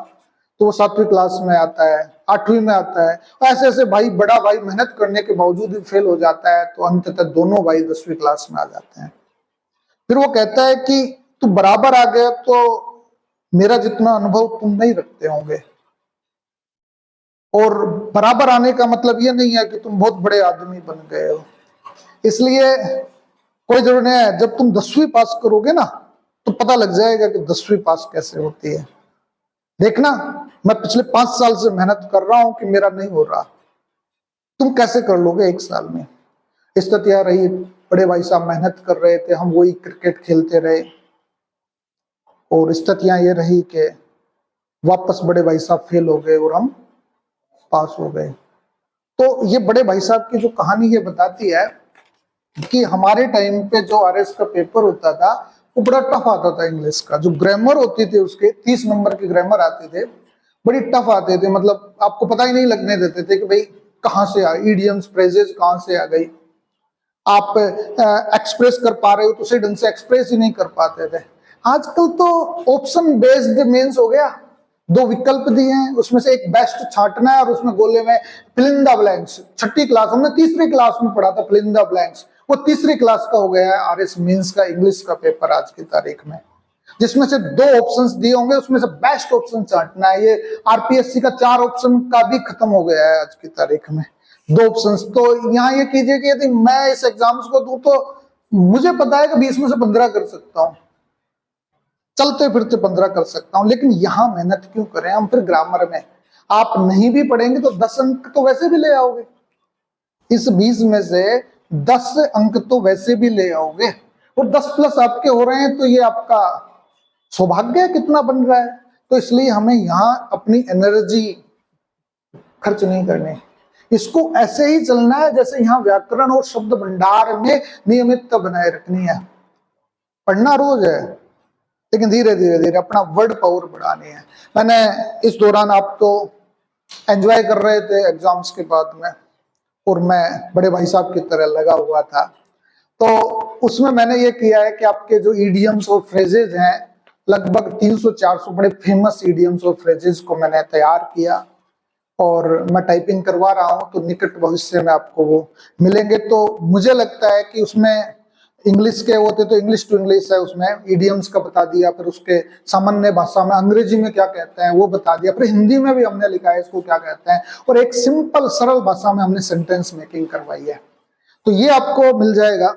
तो वो 7वीं क्लास में आता है, 8वीं में आता है। ऐसे ऐसे भाई, बड़ा भाई मेहनत करने के बावजूद भी फेल हो जाता है, तो अंततः दोनों भाई 10वीं क्लास में आ जाते हैं। फिर वो कहता है कि तू बराबर आ गया तो मेरा जितना अनुभव तुम नहीं रखते होंगे, और बराबर आने का मतलब ये नहीं है कि तुम बहुत बड़े आदमी बन गए हो, इसलिए कोई जरूरी नहीं है। जब तुम 10वीं पास करोगे ना तो पता लग जाएगा कि 10वीं पास कैसे होती है। देखना, मैं पिछले 5 साल से मेहनत कर रहा हूं कि मेरा नहीं हो रहा, तुम कैसे कर लोगे 1 साल में। स्थितियां रही, बड़े भाई साहब मेहनत कर रहे थे, हम वही क्रिकेट खेलते रहे, और स्थितियां ये रही कि वापस बड़े भाई साहब फेल हो गए और हम पास हो गए। तो ये बड़े भाई साहब की जो कहानी ये बताती है कि हमारे टाइम पे जो आरएस का पेपर होता था वो बड़ा टफ आता था। इंग्लिश का जो ग्रामर होती थी, उसके 30 नंबर के ग्रामर आते थे, बड़ी टफ आते थे, मतलब आपको पता ही नहीं लगने देते थे कि भाई कहाँ से आ, ईडियम्स फ्रेजेस कहाँ से आ गई। आप एक्सप्रेस कर पा रहे हो तो सही ढंग से एक्सप्रेस ही नहीं कर पाते थे। आजकल तो ऑप्शन बेस्ड मेंस हो गया, 2 विकल्प दिए हैं, उसमें से एक बेस्ट छांटना है और उसमें गोले में फिल इन द ब्लैंक्स। 6ठी क्लास, हमने 3री क्लास में पढ़ा था फिल इन द ब्लैंक्स, वो 3री क्लास का हो गया है आरएस मेंस का इंग्लिश का पेपर आज की तारीख में, जिसमें से 2 ऑप्शंस दिए होंगे, उसमें से बेस्ट ऑप्शन छांटना है। ये आरपीएससी का 4 ऑप्शन का भी खत्म हो गया है आज की तारीख में, 2 ऑप्शंस। तो यहाँ ये कीजिए कि यदि मैं इस एग्जाम्स को दूं तो मुझे पता है कि 20 में से 15 कर सकता हूं, चलते फिरते 15 कर सकता हूं, लेकिन यहां मेहनत क्यों करें हम। फिर ग्रामर में आप नहीं भी पढ़ेंगे तो 10 अंक तो वैसे भी ले आओगे, इस 20 में से 10 अंक तो वैसे भी ले आओगे, और 10 प्लस आपके हो रहे हैं, तो ये आपका सौभाग्य कितना बन रहा है। तो इसलिए हमें यहाँ अपनी एनर्जी खर्च नहीं करनी, इसको ऐसे ही चलना है जैसे यहाँ व्याकरण और शब्द भंडार में नियमितता बनाए रखनी है। पढ़ना रोज है, लेकिन धीरे धीरे धीरे अपना वर्ड पावर बढ़ानी है। मैंने इस दौरान, आप तो एंजॉय कर रहे थे एग्जाम्स के बाद में, और मैं बड़े भाई साहब की तरह लगा हुआ था, तो उसमें मैंने ये किया है कि आपके जो ईडियम्स और फ्रेजेज हैं, लगभग 300-400 बड़े फेमस ईडियम्स और फ्रेजेज को मैंने तैयार किया, और मैं टाइपिंग करवा रहा हूं, तो निकट भविष्य में आपको वो मिलेंगे। तो मुझे लगता है कि उसमें इंग्लिश के होते तो इंग्लिश टू इंग्लिश है, उसमें ईडियम्स का बता दिया, फिर उसके सामान्य भाषा में अंग्रेजी में क्या कहते हैं वो बता दिया, फिर हिंदी में भी हमने लिखा है इसको क्या कहते हैं, और एक सिंपल सरल भाषा में हमने सेंटेंस मेकिंग करवाई है। तो ये आपको मिल जाएगा।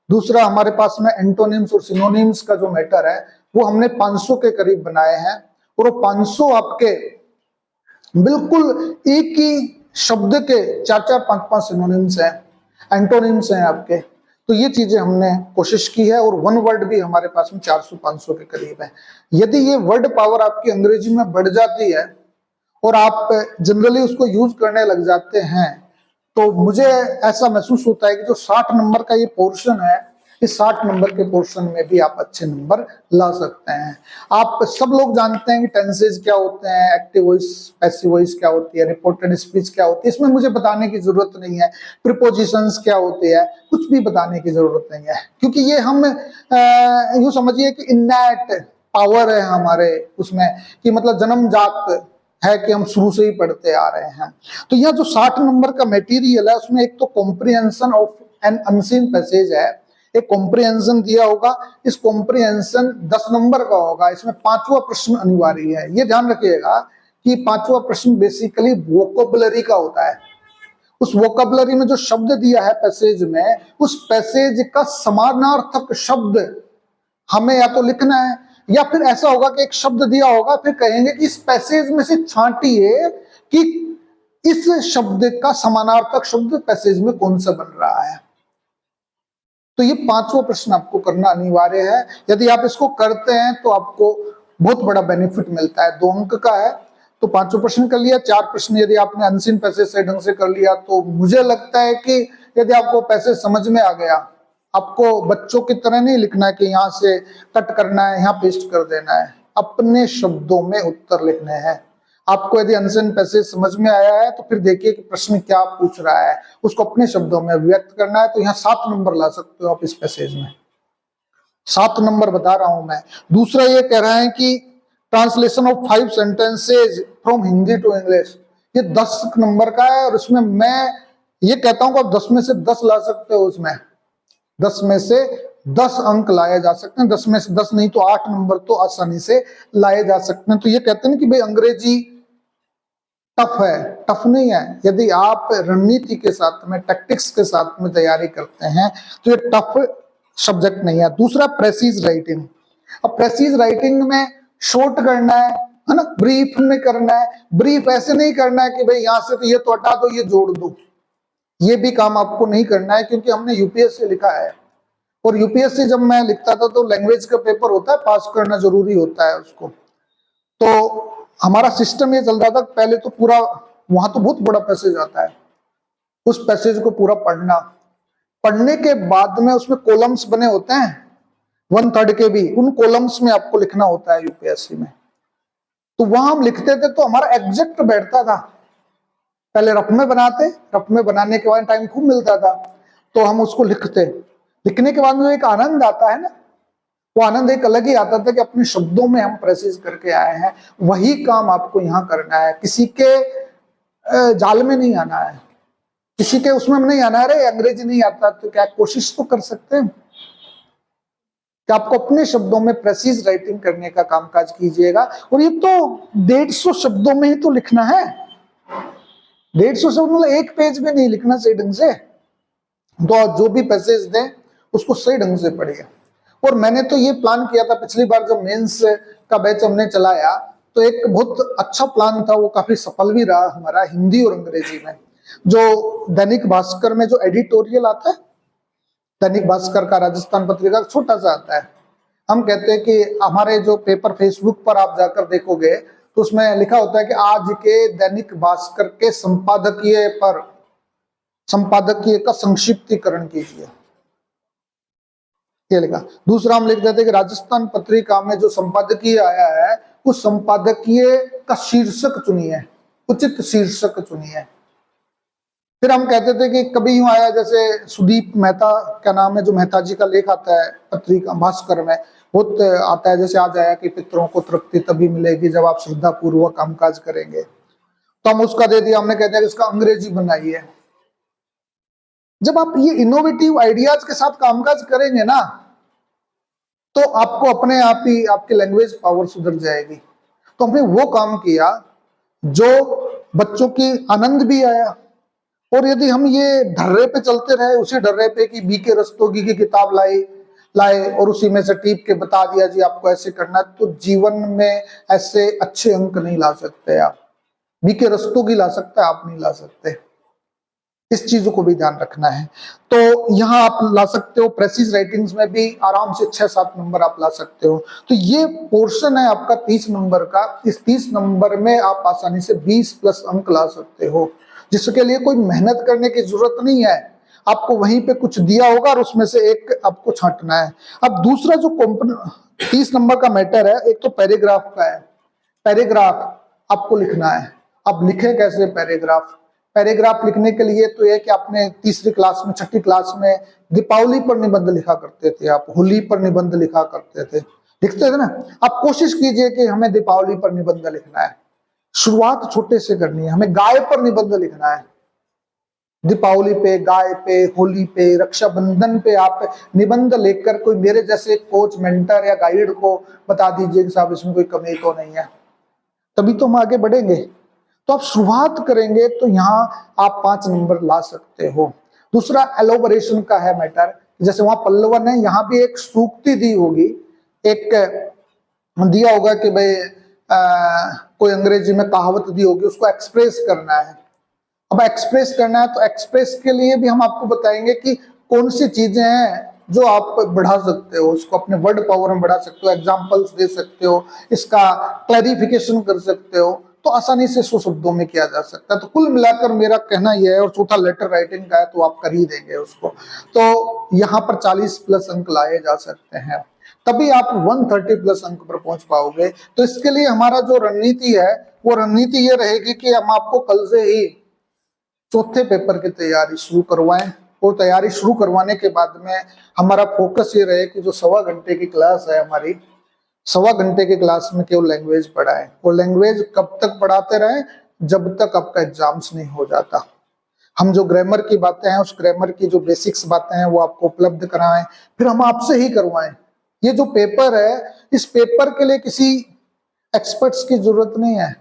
दूसरा, हमारे पास में एंटोनिम्स और सिनोनिम्स का जो मैटर है वो हमने 500 के करीब बनाए हैं, और वो 500 आपके बिल्कुल एक ही शब्द के 4-4, 5-5 सिनोनिम्स हैं, एंटोनिम्स हैं आपके। तो ये चीजें हमने कोशिश की है, और 1 वर्ड भी हमारे पास में 400-500 के करीब है। यदि ये वर्ड पावर आपकी अंग्रेजी में बढ़ जाती है और आप जनरली उसको यूज करने लग जाते हैं, तो मुझे ऐसा महसूस होता है कि जो 60 नंबर का ये पोर्शन है, इस 60 नंबर के पोर्शन में भी आप अच्छे नंबर ला सकते हैं। आप सब लोग जानते हैं कि टेंसेज क्या होते हैं, एक्टिव वॉइस, पैसिव वॉइस क्या होती है, रिपोर्टेड स्पीच क्या होती है, इसमें मुझे बताने की जरूरत नहीं है। प्रीपोजिशंस क्या होती है, कुछ भी बताने की जरूरत नहीं है, क्योंकि ये हम यूं समझिए कि इननेट पावर है हमारे उसमें, कि मतलब जन्मजात है कि हम शुरू से ही पढ़ते आ रहे हैं। तो यह जो 60 नंबर का मटेरियल है, उसमें एक तो comprehension of an unseen passage है, एक कॉम्प्रिहेंशन दिया होगा, इस कॉम्प्रिहेंशन 10 नंबर का होगा, इसमें 5वां प्रश्न अनिवार्य है। ये ध्यान रखिएगा कि 5वां प्रश्न बेसिकली वोकैबुलरी का होता है। उस वोकैबुलरी में जो शब्द दिया है पैसेज में, उस पैसेज का समानार्थक शब्द हमें या तो लिखना है या फिर ऐसा होगा कि एक शब्द दिया होगा, फिर कहेंगे कि इस पैसेज में से छांटिए कि इस शब्द का समानार्थक शब्द पैसेज में कौन सा बन रहा है। तो ये पांचवा प्रश्न आपको करना अनिवार्य है। यदि आप इसको करते हैं तो आपको बहुत बड़ा बेनिफिट मिलता है। 2 अंक का है तो पांचों प्रश्न कर लिया। 4 प्रश्न यदि आपने अनसीन पैसेज सही ढंग से कर लिया तो मुझे लगता है कि यदि आपको पैसेज समझ में आ गया, आपको बच्चों की तरह नहीं लिखना है कि यहाँ से कट करना है, यहाँ पेस्ट कर देना है। अपने शब्दों में उत्तर लिखने हैं। आपको यदि अनसीन पैसेज समझ में आया है तो फिर देखिए कि प्रश्न क्या पूछ रहा है, उसको अपने शब्दों में व्यक्त करना है। तो यहाँ 7 नंबर ला सकते हो आप इस पैसेज में। 7 नंबर बता रहा हूं मैं। दूसरा ये कह रहा है कि translation of 5 sentences from Hindi to English, ये 10 नंबर का है। और उसमें मैं ये कहता हूं कि आप 10 में से 10 ला सकते हो। उसमें 10 में से 10 अंक लाए जा सकते हैं। 10 में से 10 नहीं तो 8 नंबर तो आसानी से लाए जा सकते हैं। तो ये कहते हैं कि भाई अंग्रेजी टफ है, टफ नहीं है। यदि आप रणनीति के साथ में, टैक्टिक्स के साथ में तैयारी करते हैं तो ये टफ सब्जेक्ट नहीं है। दूसरा प्रेसीज राइटिंग। अब प्रेसीज राइटिंग में शॉर्ट करना है ना, ब्रीफ में करना है। ब्रीफ ऐसे नहीं करना है कि भाई यहां से तो ये तो हटा दो, ये जोड़ दो। ये भी काम आपको नहीं करना है, क्योंकि हमने यूपीएससी लिखा है। और यूपीएससी जब मैं लिखता था तो लैंग्वेज का पेपर होता है, पास करना जरूरी होता है उसको। तो हमारा सिस्टम ये चल रहा था पहले तो पूरा, वहां तो बहुत बड़ा पैसेज आता है, उस पैसेज को पूरा पढ़ना। पढ़ने के बाद में उसमें कॉलम्स बने होते हैं 1/3 के भी, उन कॉलम्स में आपको लिखना होता है यूपीएससी में। तो वहां हम लिखते थे तो हमारा एग्जैक्ट बैठता था। पहले रफ में बनाते, रफ में बनाने के बाद टाइम खूब मिलता था तो हम उसको लिखते। लिखने के बाद में एक आनंद आता है ना, वो आनंद एक अलग ही आता था कि अपने शब्दों में हम प्रेसिज करके आए हैं। वही काम आपको यहाँ करना है। किसी के जाल में नहीं आना है, किसी के उसमें नहीं आना है। अरे अंग्रेजी नहीं आता तो क्या, कोशिश तो कर सकते हैं कि आपको अपने शब्दों में प्रेसिज राइटिंग करने का कामकाज कीजिएगा। और ये तो 150 शब्दों में ही तो लिखना है। 150 शब्द मतलब एक पेज में नहीं लिखना सही ढंग से। तो जो भी पैसेज दें उसको सही ढंग से पढ़िए। और मैंने तो ये प्लान किया था पिछली बार जब मेंस का बैच हमने चलाया, तो एक बहुत अच्छा प्लान था, वो काफी सफल भी रहा हमारा, हिंदी और अंग्रेजी में। जो दैनिक भास्कर में जो एडिटोरियल आता है, दैनिक भास्कर का राजस्थान पत्रिका छोटा सा आता है। हम कहते हैं कि हमारे जो पेपर फेसबुक पर आप जाकर देखोगे तो उसमें लिखा होता है कि आज के दैनिक भास्कर के संपादकीय का संक्षिप्तीकरण कीजिए, ये लिखा। दूसरा हम लिख देते कि राजस्थान पत्रिका में जो संपादकीय आया है उस संपादकीय का शीर्षक चुनिए, उचित शीर्षक चुनिए। फिर हम कहते थे कि कभी यूं आया, जैसे सुदीप मेहता क्या नाम है, जो मेहता जी का लेख आता है पत्रिका भास्कर में, बहुत आता है। जैसे आज आया कि पितरों को तृप्ति तभी मिलेगी जब आप श्रद्धा पूर्वक कामकाज करेंगे, तो हम उसका दे दिया। हमने कहते हैं कि इसका अंग्रेजी बनाइए। जब आप ये इनोवेटिव आइडियाज के साथ कामकाज करेंगे ना, तो आपको अपने आप ही आपकी लैंग्वेज पावर सुधर जाएगी। तो हमने वो काम किया जो बच्चों की आनंद भी आया। और यदि हम ये ढर्रे पे चलते रहे, उसी ढर्रे पे कि बीके रस्तोगी की किताब लाए और उसी में से टीप के बता दिया जी आपको ऐसे करना, तो जीवन में ऐसे अच्छे अंक नहीं ला सकते आप। बीके रस्तोगी ला सकते, आप नहीं ला सकते। इस चीजों को भी ध्यान रखना है। तो यहाँ आप ला सकते हो, प्रेसिज राइटिंग्स में भी आराम से 6-7 नंबर आप ला सकते हो। तो ये पोर्शन है आपका 30 नंबर का। इस 30 नंबर में आप आसानी से 20+ अंक ला सकते हो, जिसके लिए कोई मेहनत करने की जरूरत नहीं है। आपको वहीं पे कुछ दिया होगा और उसमें से एक आपको छांटना है। अब दूसरा जो 30 नंबर का मैटर है, एक तो पैराग्राफ का है। पैराग्राफ आपको लिखना है। अब लिखे कैसे पैराग्राफ? पैराग्राफ लिखने के लिए तो ये कि आपने तीसरी क्लास में, छठी क्लास में दीपावली पर निबंध लिखा करते थे, आप होली पर निबंध लिखा करते थे, लिखते थे ना। आप कोशिश कीजिए कि हमें दीपावली पर निबंध लिखना है। शुरुआत छोटे से करनी है। हमें गाय पर निबंध लिखना है। दीपावली पे, गाय पे, होली पे, रक्षाबंधन पे आप निबंध लेकर कोई मेरे जैसे कोच, मेंटर या गाइड को बता दीजिए कि साहब इसमें कोई कमी तो नहीं है, तभी तो हम आगे बढ़ेंगे। तो आप शुरुआत करेंगे तो यहाँ आप 5 नंबर ला सकते हो। दूसरा एलोबरेशन का है मैटर। जैसे वहां पल्लवन है, यहाँ भी एक सूक्ति दी होगी, एक दिया होगा कि भाई कोई अंग्रेजी में कहावत दी होगी, उसको एक्सप्रेस करना है। अब एक्सप्रेस करना है तो एक्सप्रेस के लिए भी हम आपको बताएंगे कि कौन सी चीजें हैं जो आप बढ़ा सकते हो, उसको अपने वर्ड पावर में बढ़ा सकते हो, एग्जांपल्स दे सकते हो, इसका क्लैरिफिकेशन कर सकते हो, तो आसानी से 100 शब्दों में किया जा सकता है। तो कुल मिलाकर मेरा कहना यह है, और चौथा लेटर राइटिंग का है तो आप कर ही देंगे उसको, तो यहाँ पर 40 प्लस अंक लाए जा सकते हैं, तभी आप 130 प्लस अंक पर पहुंच पाओगे। तो इसके लिए हमारा जो रणनीति है वो रणनीति ये रहेगी कि हम आपको कल से ही चौथे पेपर की तैयारी शुरू करवाएं, और तैयारी शुरू करवाने के बाद में हमारा फोकस ये रहे कि जो 1.25 घंटे की क्लास है हमारी, 1.25 घंटे की क्लास में केवल लैंग्वेज पढ़ाएं, और लैंग्वेज कब तक पढ़ाते रहें, जब तक आपका एग्जाम्स नहीं हो जाता। हम जो ग्रामर की बातें हैं, उस ग्रामर की जो बेसिक्स बातें हैं वो आपको उपलब्ध कराएं, फिर हम आपसे ही करवाएं। ये जो पेपर है, इस पेपर के लिए किसी एक्सपर्ट्स की जरूरत नहीं है,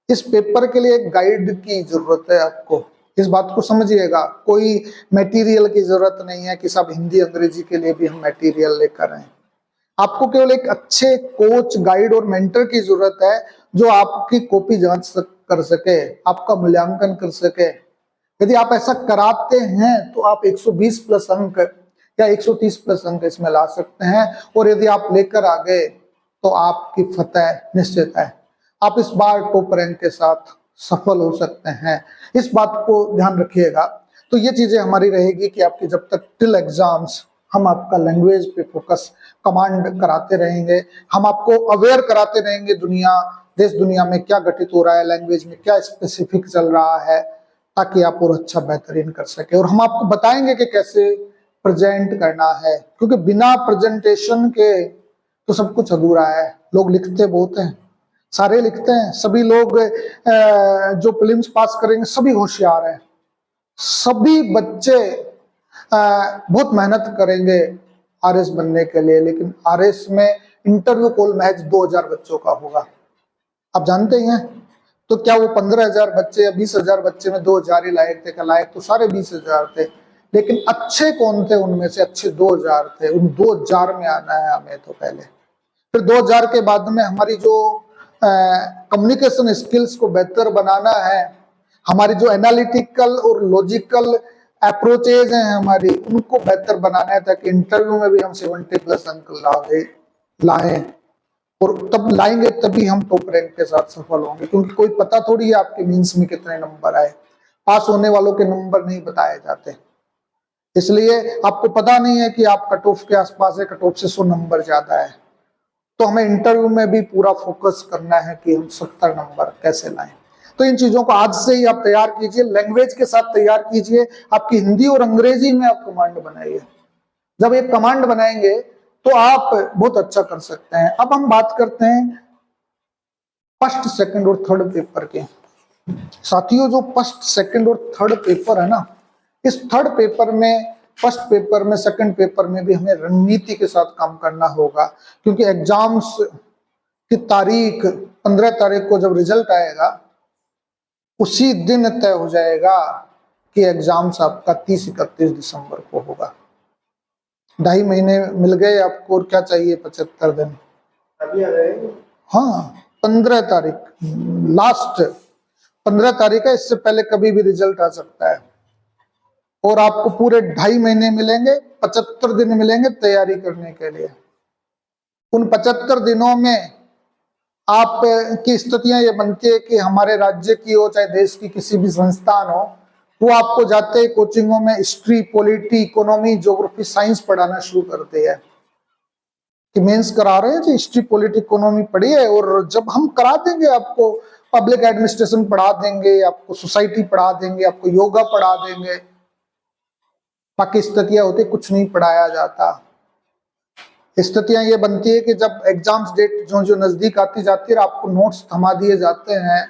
इस पेपर के लिए एक गाइड की जरूरत है आपको, इस बात को समझिएगा। कोई मटेरियल की जरूरत नहीं है कि सब हिंदी अंग्रेजी के लिए भी हम मटेरियल लेकर आए। आपको केवल एक अच्छे कोच, गाइड और मेंटर की जरूरत है, जो आपकी कॉपी कर सके, आपका मूल्यांकन कर सके। यदि आप ऐसा कराते हैं तो आप 120 प्लस अंक या 130 प्लस अंक इसमें ला सकते हैं, और यदि आप लेकर आ गए तो आपकी फतह निश्चित है, आप इस बार टॉप रैंक के साथ सफल हो सकते हैं। इस बात को ध्यान रखिएगा। तो ये चीजें हमारी रहेगी कि आपकी जब तक टिल एग्जाम्स हम आपका लैंग्वेज पे फोकस कमांड कराते रहेंगे, हम आपको अवेयर कराते रहेंगे देश दुनिया में क्या घटित हो रहा है, लैंग्वेज में क्या स्पेसिफिक चल रहा है, ताकि आप और अच्छा बेहतरीन कर सके। और हम आपको बताएंगे कि कैसे प्रेजेंट करना है, क्योंकि बिना प्रेजेंटेशन के तो सब कुछ अधूरा है। लोग लिखते बहुत हैं, सारे लिखते हैं, सभी लोग जो प्रीलिम्स पास करेंगे सभी होशियार हैं, सभी बच्चे बहुत मेहनत करेंगे आरएस बनने के लिए, लेकिन आरएस में इंटरव्यू कॉल महज 2000 बच्चों का होगा, आप जानते ही हैं। तो क्या वो 15,000 बच्चे या 20,000 बच्चे में 2000 ही लायक थे? क्या लायक तो सारे 20,000 थे, लेकिन अच्छे कौन थे? उनमें से अच्छे 2000 थे। उन 2000 में आना है हमें तो पहले, फिर 2000 के बाद में हमारी जो कम्युनिकेशन स्किल्स को बेहतर बनाना है, हमारी जो एनालिटिकल और लॉजिकल अप्रोचेज हैं हमारी, उनको बेहतर बनाना है, ताकि इंटरव्यू में भी हम 70 प्लस अंक लाएं, और तब लाएंगे तभी हम टॉप रैंक के साथ सफल होंगे। क्योंकि कोई पता थोड़ी है आपके मीन्स में कितने नंबर आए, पास होने वालों के नंबर नहीं बताए जाते, इसलिए आपको पता नहीं है कि आप कट ऑफ के आसपास है, कट ऑफ से 100 नंबर ज्यादा है। तो हमें इंटरव्यू में भी पूरा फोकस करना है कि हम 70 नंबर कैसे लाएं। तो इन चीजों को आज से ही आप तैयार कीजिए, लैंग्वेज के साथ तैयार कीजिए। आपकी हिंदी और अंग्रेजी में आप कमांड बनाइए, जब एक कमांड बनाएंगे तो आप बहुत अच्छा कर सकते हैं। अब हम बात करते हैं फर्स्ट, सेकंड और थर्ड पेपर के। साथियों, जो फर्स्ट, सेकंड और थर्ड पेपर है ना, इस थर्ड पेपर में, फर्स्ट पेपर में, सेकंड पेपर में भी हमें रणनीति के साथ काम करना होगा, क्योंकि एग्जाम्स की तारीख 15 तारीख को जब रिजल्ट आएगा, उसी दिन तय हो जाएगा कि एग्जाम्स आपका 30-31 दिसंबर को होगा। 2.5 महीने मिल गए आपको, और क्या चाहिए? 75 दिन अभी आ गए। हाँ, 15 तारीख लास्ट, 15 तारीख है, इससे पहले कभी भी रिजल्ट आ सकता है, और आपको पूरे 2.5 महीने मिलेंगे, 75 दिन मिलेंगे तैयारी करने के लिए। उन 75 दिनों में आप की स्थितियां ये बनती है कि हमारे राज्य की हो चाहे देश की किसी भी संस्थान हो, वो आपको जाते ही कोचिंगों में history, polity, economy, geography, science पढ़ाना शुरू करते हैं कि मेंस करा रहे हैं जी, हिस्ट्री, पॉलिटी, इकोनॉमी पढ़िए, और जब हम करा देंगे आपको पब्लिक एडमिनिस्ट्रेशन पढ़ा देंगे, आपको सोसाइटी पढ़ा देंगे, आपको योगा पढ़ा देंगे। बाकी स्थितियां होती, कुछ नहीं पढ़ाया जाता। स्थितियां ये बनती है कि जब एग्जाम्स डेट जो जो नजदीक आती जाती है, आपको नोट्स थमा दिए जाते हैं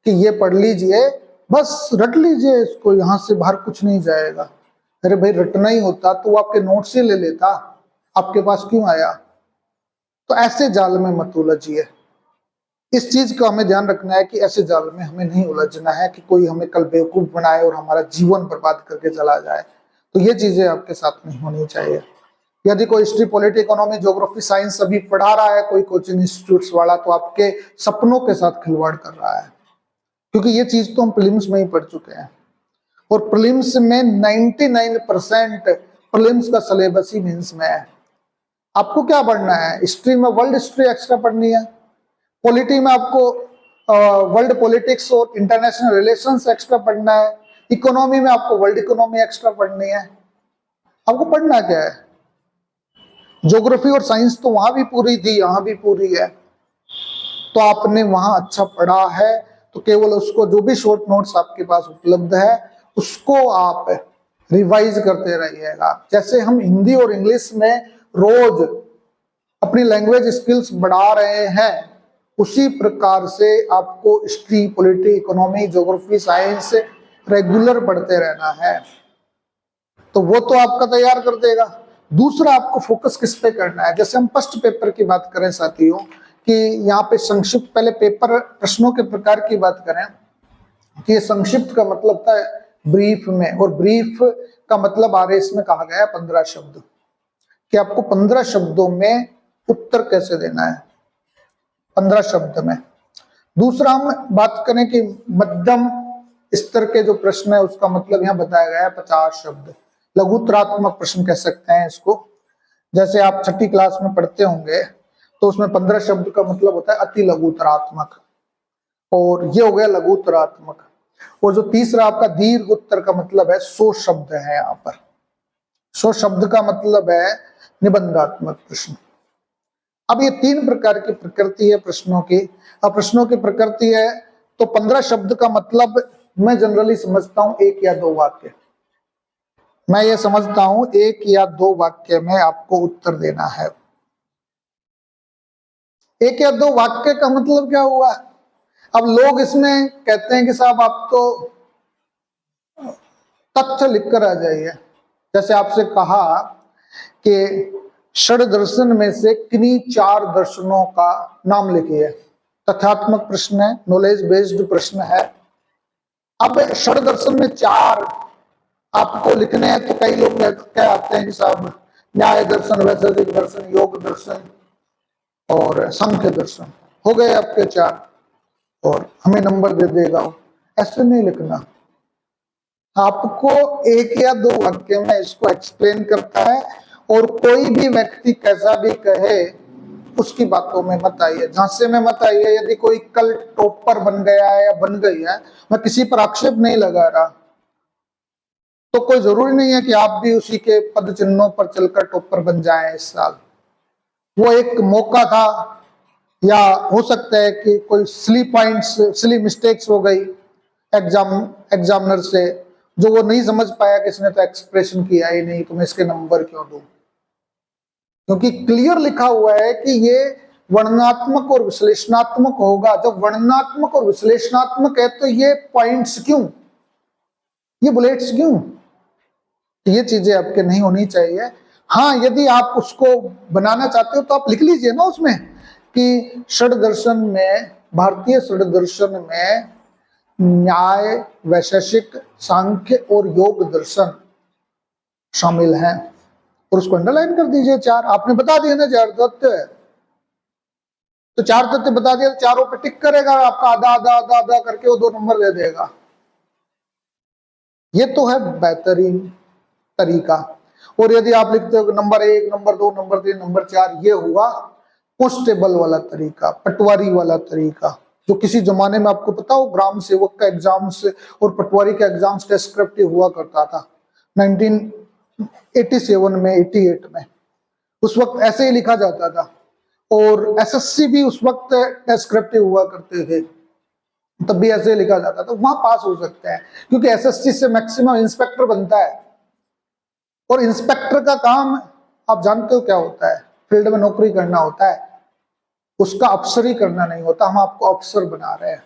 कि ये पढ़ लीजिए, बस रट लीजिए इसको, यहाँ से बाहर कुछ नहीं जाएगा। अरे भाई, रटना ही होता तो वो आपके नोट्स ही ले लेता, आपके पास क्यों आया? तो ऐसे जाल में मत उलझिए। इस चीज का हमें ध्यान रखना है कि ऐसे जाल में हमें नहीं उलझना है कि कोई हमें कल बेवकूफ बनाए और हमारा जीवन बर्बाद करके चला जाए। तो ये चीजें आपके साथ नहीं होनी चाहिए। यदि कोई history, polity, economy, geography, science अभी पढ़ा रहा है कोई कोचिंग इंस्टीट्यूट्स वाला, तो आपके सपनों के साथ खिलवाड़ कर रहा है, क्योंकि ये चीज तो हम प्रीलिम्स में ही पढ़ चुके हैं। और प्रीलिम्स में 99% प्रीलिम्स का सिलेबस ही मेंस में है। आपको क्या पढ़ना है? हिस्ट्री में वर्ल्ड हिस्ट्री एक्स्ट्रा पढ़नी है, पॉलिटी में आपको वर्ल्ड पॉलिटिक्स और इंटरनेशनल रिलेशंस एक्स्ट्रा पढ़ना है, इकोनॉमी में आपको वर्ल्ड इकोनॉमी एक्स्ट्रा पढ़नी है। आपको पढ़ना क्या है? ज्योग्राफी और साइंस तो वहां भी पूरी थी, यहां भी पूरी है, तो आपने वहां अच्छा पढ़ा है तो केवल उसको, जो भी शॉर्ट नोट्स आपके पास उपलब्ध है उसको आप रिवाइज करते रहिएगा। जैसे हम हिंदी और इंग्लिश में रोज अपनी लैंग्वेज स्किल्स बढ़ा रहे हैं, उसी प्रकार से आपको history, polity, economy, geography, science regular पढ़ते रहना है, तो वो तो आपका तैयार कर देगा। दूसरा, आपको फोकस किस पे करना है? जैसे हम फर्स्ट पेपर की बात करें साथियों, कि यहाँ पे संक्षिप्त, पहले पेपर प्रश्नों के प्रकार की बात करें कि ये संक्षिप्त का मतलब था ब्रीफ में, और ब्रीफ का मतलब आ रहा है, इसमें कहा गया है 15 शब्द, कि आपको 15 शब्दों में उत्तर कैसे देना है, 15 शब्द में। दूसरा, हम बात करें कि मध्यम स्तर के जो प्रश्न है उसका मतलब यहाँ बताया गया है 50 शब्द, लघुतरात्मक प्रश्न कह सकते हैं इसको। जैसे आप छठी क्लास में पढ़ते होंगे तो उसमें 15 शब्द का मतलब होता है अति लघुतरात्मक, और ये हो गया लघुतरात्मक। और जो तीसरा आपका दीर्घ उत्तर का मतलब है 100 शब्द है, यहाँ पर 100 शब्द का मतलब है निबंधात्मक प्रश्न। अब ये 3 प्रकार की प्रकृति है प्रश्नों की। अब प्रश्नों की प्रकृति है तो 15 शब्द का मतलब मैं जनरली समझता हूं 1 या 2 वाक्य। मैं ये समझता हूं 1 या 2 वाक्य में आपको उत्तर देना है। 1 या 2 वाक्य का मतलब क्या हुआ? अब लोग इसमें कहते हैं कि साहब आप तो तथ्य लिखकर आ जाइए। जैसे आपसे कहा कि षड दर्शन में से किन्हीं 4 दर्शनों का नाम लिखिए, तथ्यात्मक प्रश्न है, नॉलेज बेस्ड प्रश्न है। अब षड दर्शन में 4 आपको लिखने हैं, तो कई लोग क्या आते हैं कि साहब न्याय दर्शन, वैशेषिक दर्शन, योग दर्शन और सांख्य दर्शन, हो गए आपके 4 और हमें नंबर दे देगा। ऐसे नहीं लिखना, आपको 1 या 2 वाक्य में इसको एक्सप्लेन करता है, और कोई भी व्यक्ति कैसा भी कहे उसकी बातों में मत आइए, झांसे में मत आइए। यदि कोई कल टॉपर बन गया है या बन गई है, मैं किसी पर आक्षेप नहीं लगा रहा, तो कोई जरूरी नहीं है कि आप भी उसी के पद चिन्हों पर चलकर टॉपर बन जाएं इस साल। वो एक मौका था, या हो सकता है कि कोई सिली मिस्टेक्स हो गई एग्जामिनर से, जो वो नहीं समझ पाया कि इसने तो एक्सप्रेशन किया ही नहीं, तो मैं इसके नंबर क्यों दूं? क्योंकि क्लियर लिखा हुआ है कि ये वर्णनात्मक और विश्लेषणात्मक होगा। जब वर्णनात्मक और विश्लेषणात्मक है तो ये पॉइंट्स क्यों, ये बुलेट्स क्यों? ये चीजें आपके नहीं होनी चाहिए। हाँ, यदि आप उसको बनाना चाहते हो तो आप लिख लीजिए ना उसमें कि षड दर्शन में, भारतीय षड दर्शन में न्याय, वैशेषिक, सांख्य और योग दर्शन शामिल हैं, और उसको अंडरलाइन कर दीजिए। 4 आपने बता दिया ना, 4 तथ्य है तो 4 तथ्य बता दिया, चारों पे टिक करेगा, आपका आधा आधा आधा आधा करके वो 2 नंबर दे देगा। ये तो है बेहतरीन तरीका। और यदि आप लिखते हो नंबर 1, नंबर 2, नंबर 3, नंबर 4, ये हुआ कांस्टेबल वाला तरीका, पटवारी वाला तरीका, जो किसी जमाने में आपको पता हो ग्राम सेवक का एग्जाम्स और पटवारी का एग्जाम्स डेस्क्रिप्टिव हुआ करता था 1987 में, 88 में। उस वक्त ऐसे ही लिखा जाता था, और एसएससी भी उस वक्त डेस्क्रिप्टिव हुआ करते थे, तब भी ऐसे लिखा जाता था, वहां पास हो सकते हैं, क्योंकि एसएससी से मैक्सिमम इंस्पेक्टर बनता है, और इंस्पेक्टर का काम आप जानते हो क्या होता है? फील्ड में नौकरी करना होता है, उसका अफसरी करना नहीं होता। हम आपको अफसर बना रहे हैं,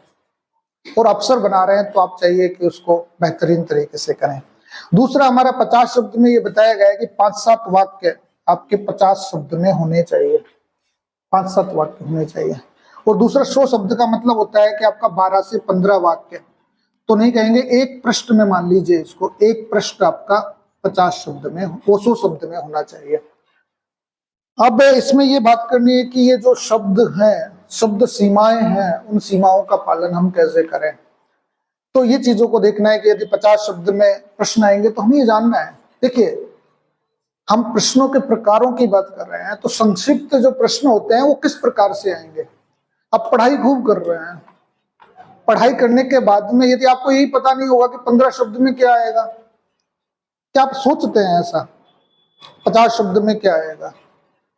और अफसर बना रहे हैं तो आप चाहिए कि उसको बेहतरीन तरीके से करें। दूसरा, हमारा 50 शब्द में ये बताया गया है कि 5-7 वाक्य आपके 50 शब्द में होने चाहिए, 5-7 वाक्य होने चाहिए। और दूसरा, 100 शब्द का मतलब होता है कि आपका 12 से 15 वाक्य, तो नहीं कहेंगे एक प्रश्न में, मान लीजिए इसको, एक प्रश्न आपका 50 शब्द में, 100 शब्द में होना चाहिए। अब इसमें ये बात करनी है कि ये जो शब्द हैं, शब्द सीमाएं हैं, उन सीमाओं का पालन हम कैसे करें। तो ये चीजों को देखना है कि यदि 50 शब्द में प्रश्न आएंगे तो हमें ये जानना है। देखिए, हम प्रश्नों के प्रकारों की बात कर रहे हैं, तो संक्षिप्त जो प्रश्न होते हैं वो किस प्रकार से आएंगे। आप पढ़ाई खूब कर रहे हैं, पढ़ाई करने के बाद में यदि आपको यही पता नहीं होगा कि 15 शब्द में क्या आएगा, क्या आप सोचते हैं ऐसा 50 शब्द में क्या आएगा,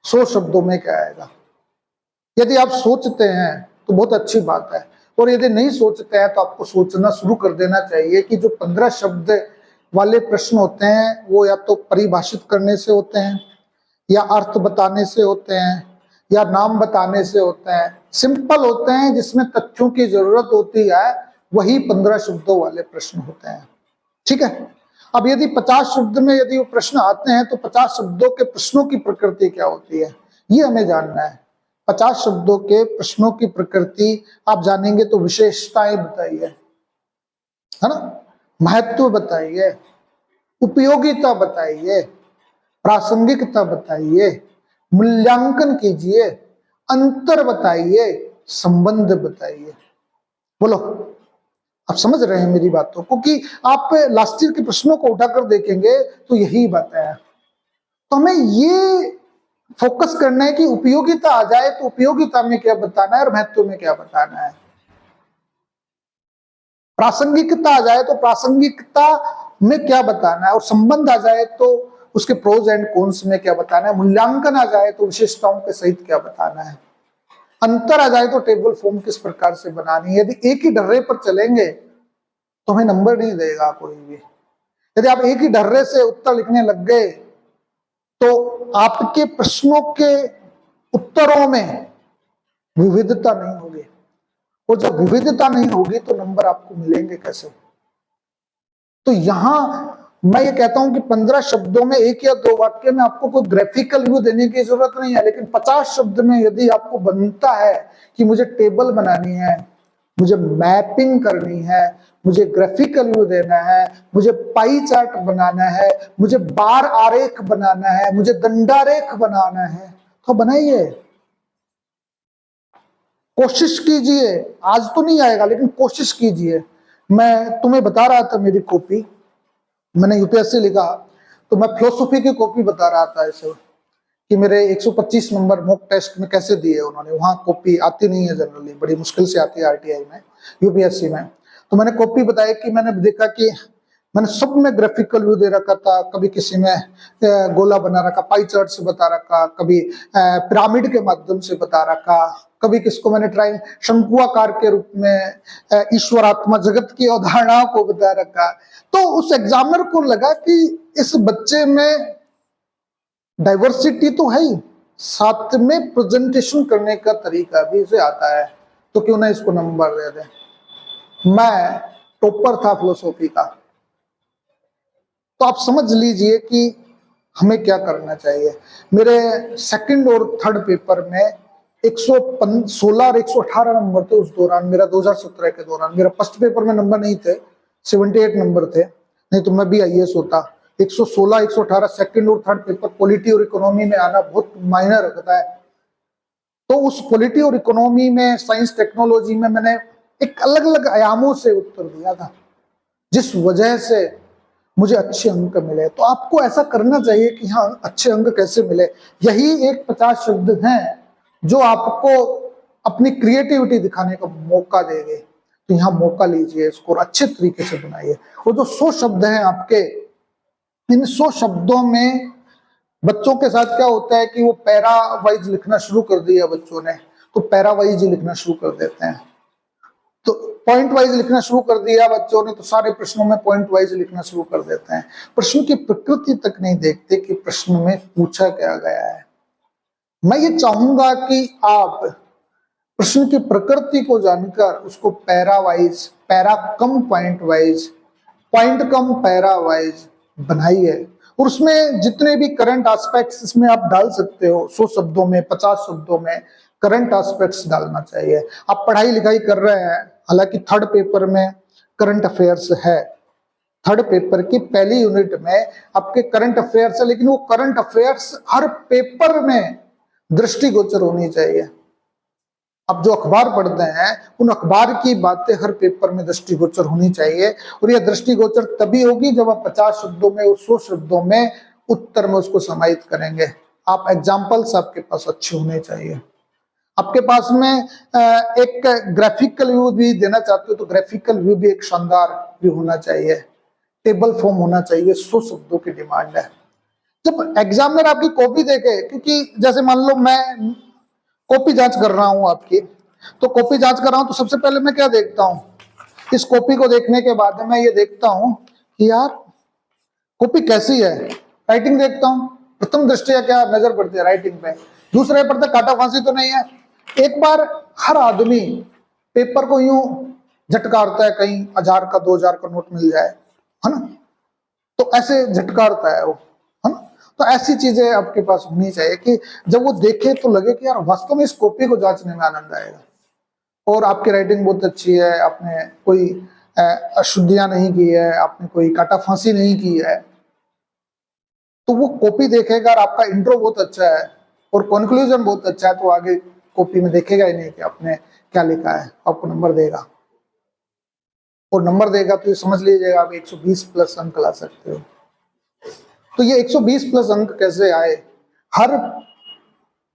100 शब्दों में क्या आएगा। यदि आप सोचते हैं तो बहुत अच्छी बात है, और यदि नहीं सोचते हैं तो आपको सोचना शुरू कर देना चाहिए कि जो 15 शब्द वाले प्रश्न होते हैं वो या तो परिभाषित करने से होते हैं, या अर्थ बताने से होते हैं, या नाम बताने से होते हैं, सिंपल होते हैं, जिसमें तथ्यों की जरूरत होती है, वही 15 शब्दों वाले प्रश्न होते हैं। ठीक है। अब यदि 50 शब्द में यदि वो प्रश्न आते हैं तो 50 शब्दों के प्रश्नों की प्रकृति क्या होती है, ये हमें जानना है। 50 शब्दों के प्रश्नों की प्रकृति आप जानेंगे तो विशेषताएं बताइए, है ना, महत्व बताइए, उपयोगिता बताइए, प्रासंगिकता बताइए, मूल्यांकन कीजिए, अंतर बताइए, संबंध बताइए। बोलो, आप समझ रहे हैं मेरी बातों को कि आप लास्ट ईयर के प्रश्नों को उठाकर देखेंगे तो यही बात है। तो हमें ये फोकस करना है कि उपयोगिता आ जाए तो उपयोगिता में क्या बताना है और महत्व में क्या बताना है। प्रासंगिकता आ जाए तो प्रासंगिकता में क्या बताना है, और संबंध आ जाए तो उसके प्रोज एंड कॉन्स में क्या बताना है, मूल्यांकन आ जाए तो विशेषताओं के सहित क्या बताना है, अंतर आ जाए तो टेबल फॉर्म किस प्रकार से बनानी है। यदि एक ही डर्रे पर चलेंगे तो हमें नंबर नहीं देगा कोई भी। यदि आप एक ही डर्रे से उत्तर लिखने लग गए तो आपके प्रश्नों के उत्तरों में विविधता नहीं होगी, और जब विविधता नहीं होगी तो नंबर आपको मिलेंगे कैसे। तो यहां मैं ये कहता हूं कि 15 शब्दों में एक या दो वाक्य में आपको कोई ग्राफिकल व्यू देने की जरूरत नहीं है, लेकिन 50 शब्द में यदि आपको बनता है कि मुझे टेबल बनानी है, मुझे मैपिंग करनी है, मुझे ग्राफिकल व्यू देना है, मुझे पाई चार्ट बनाना है, मुझे बार आरेख बनाना है, मुझे दंडारेख बनाना है, तो बनाइए, कोशिश कीजिए। आज तो नहीं आएगा लेकिन कोशिश कीजिए। मैं तुम्हें बता रहा था मेरी कॉपी, मैंने यूपीएससी लिखा तो मैं फिलोसफी की कॉपी बता रहा था ऐसे कि मेरे 125 नंबर मॉक टेस्ट में कैसे दिए उन्होंने। वहां कॉपी आती नहीं है जनरली, बड़ी मुश्किल से आती है आरटीआई में, यूपीएससी में। तो मैंने कॉपी बताई कि मैंने देखा कि मैंने सब में ग्राफिकल व्यू दे रखा था, कभी किसी में गोला बना रखा, पाई चार्ट से बता रखा, कभी पिरामिड के माध्यम से बता रखा, कभी किसको मैंने ट्राई शंकुआकार के रूप में ईश्वरात्मा जगत की अवधारणा को बता रखा। तो उस एग्जामिनर को लगा कि इस बच्चे में डाइवर्सिटी तो है ही, साथ में प्रेजेंटेशन करने का तरीका भी इसे आता है, तो क्यों ना इसको नंबर दे दे। मैं टॉपर था फिलोसॉफी का। तो आप समझ लीजिए कि हमें क्या करना चाहिए। मेरे सेकंड और थर्ड पेपर में 116 और 118 नंबर थे उस दौरान, मेरा 2017 के दौरान। मेरा फर्स्ट पेपर में नंबर नहीं थे, 78 नंबर थे, नहीं तो मैं भी आईएएस होता। 116 118 सेकंड और थर्ड पेपर पॉलिटी और इकोनॉमी में आना बहुत मायने रखता है। तो उस पॉलिटी और इकोनॉमी में, साइंस टेक्नोलॉजी में मैंने एक अलग अलग आयामों से उत्तर दिया था, जिस वजह से मुझे अच्छे अंक मिले। तो आपको ऐसा करना चाहिए कि हाँ, अच्छे अंक कैसे मिले। यही एक 50 शब्द हैं जो आपको अपनी क्रिएटिविटी दिखाने का मौका देंगे। तो यहाँ मौका लीजिए, इसको अच्छे तरीके से बनाइए। और जो 100 शब्द हैं आपके, इन 100 शब्दों में बच्चों के साथ क्या होता है कि वो पैरा वाइज लिखना शुरू कर दिया बच्चों ने, तो पैरा वाइज ही लिखना शुरू कर देते हैं। तो पॉइंट वाइज लिखना शुरू कर दिया बच्चों ने, तो सारे प्रश्नों में पॉइंट वाइज लिखना शुरू कर देते हैं। प्रश्न की प्रकृति तक नहीं देखते कि प्रश्न में पूछा क्या गया है। मैं ये चाहूंगा कि आप प्रश्न की प्रकृति को जानकर उसको पैरा वाइज, पैरा कम पॉइंट वाइज, पॉइंट कम पैरा वाइज बनाइए। और उसमें जितने भी करंट एस्पेक्ट्स इसमें आप डाल सकते हो, 100 शब्दों में, 50 शब्दों में करंट एस्पेक्ट्स डालना चाहिए। आप पढ़ाई लिखाई कर रहे हैं, हालांकि थर्ड पेपर में करंट अफेयर्स है, थर्ड पेपर की पहली यूनिट में आपके करंट अफेयर्स है, लेकिन वो करंट अफेयर्स हर पेपर में दृष्टिगोचर होनी चाहिए। अब जो अखबार पढ़ते हैं उन अखबार की बातें हर पेपर में दृष्टिगोचर होनी चाहिए, और यह दृष्टिगोचर तभी होगी जब आप 50 शब्दों में और 100 शब्दों में उत्तर में उसको समाहित करेंगे। आप एग्जाम्पल्स आपके पास अच्छे होने चाहिए। आपके पास में एक ग्राफिकल व्यू भी देना चाहते हो तो ग्राफिकल व्यू भी एक शानदार व्यू होना चाहिए, टेबल फॉर्म होना चाहिए, 100 शब्दों की डिमांड है। जब एग्जामिनर आपकी कॉपी देखे, क्योंकि जैसे मान लो मैं कॉपी जांच कर रहा हूं आपकी, तो कॉपी जांच कर रहा हूं तो सबसे पहले मैं क्या देखता हूं, इस कॉपी को देखने के बाद मैं ये देखता हूं कि यार कॉपी कैसी है, राइटिंग देखता हूं। प्रथम दृष्टया क्या नजर पड़ती है राइटिंग पे, दूसरे पर तो काटा फांसी तो नहीं है। एक बार हर आदमी पेपर को यूं झटकारता है, कहीं 1000 का 2000 का नोट मिल जाए, है ना, तो ऐसे झटकारता है वो, है ना। तो ऐसी चीजें आपके पास होनी चाहिए कि जब वो देखे तो लगे कि यार वास्तव में इस कॉपी को जांचने में आनंद आएगा, और आपकी राइटिंग बहुत अच्छी है, आपने कोई अशुद्धियां नहीं की है, आपने कोई काटा फांसी नहीं की है, तो वो कॉपी देखेगा और आपका इंट्रो बहुत अच्छा है और कंक्लूजन बहुत अच्छा है, तो आगे कॉपी में देखेगा ही नहीं कि आपने क्या लिखा है, आपको नंबर देगा। और नंबर देगा तो ये समझ लीजिएगा आप 120 प्लस अंक ला सकते हो। तो ये 120 प्लस अंक कैसे आए, हर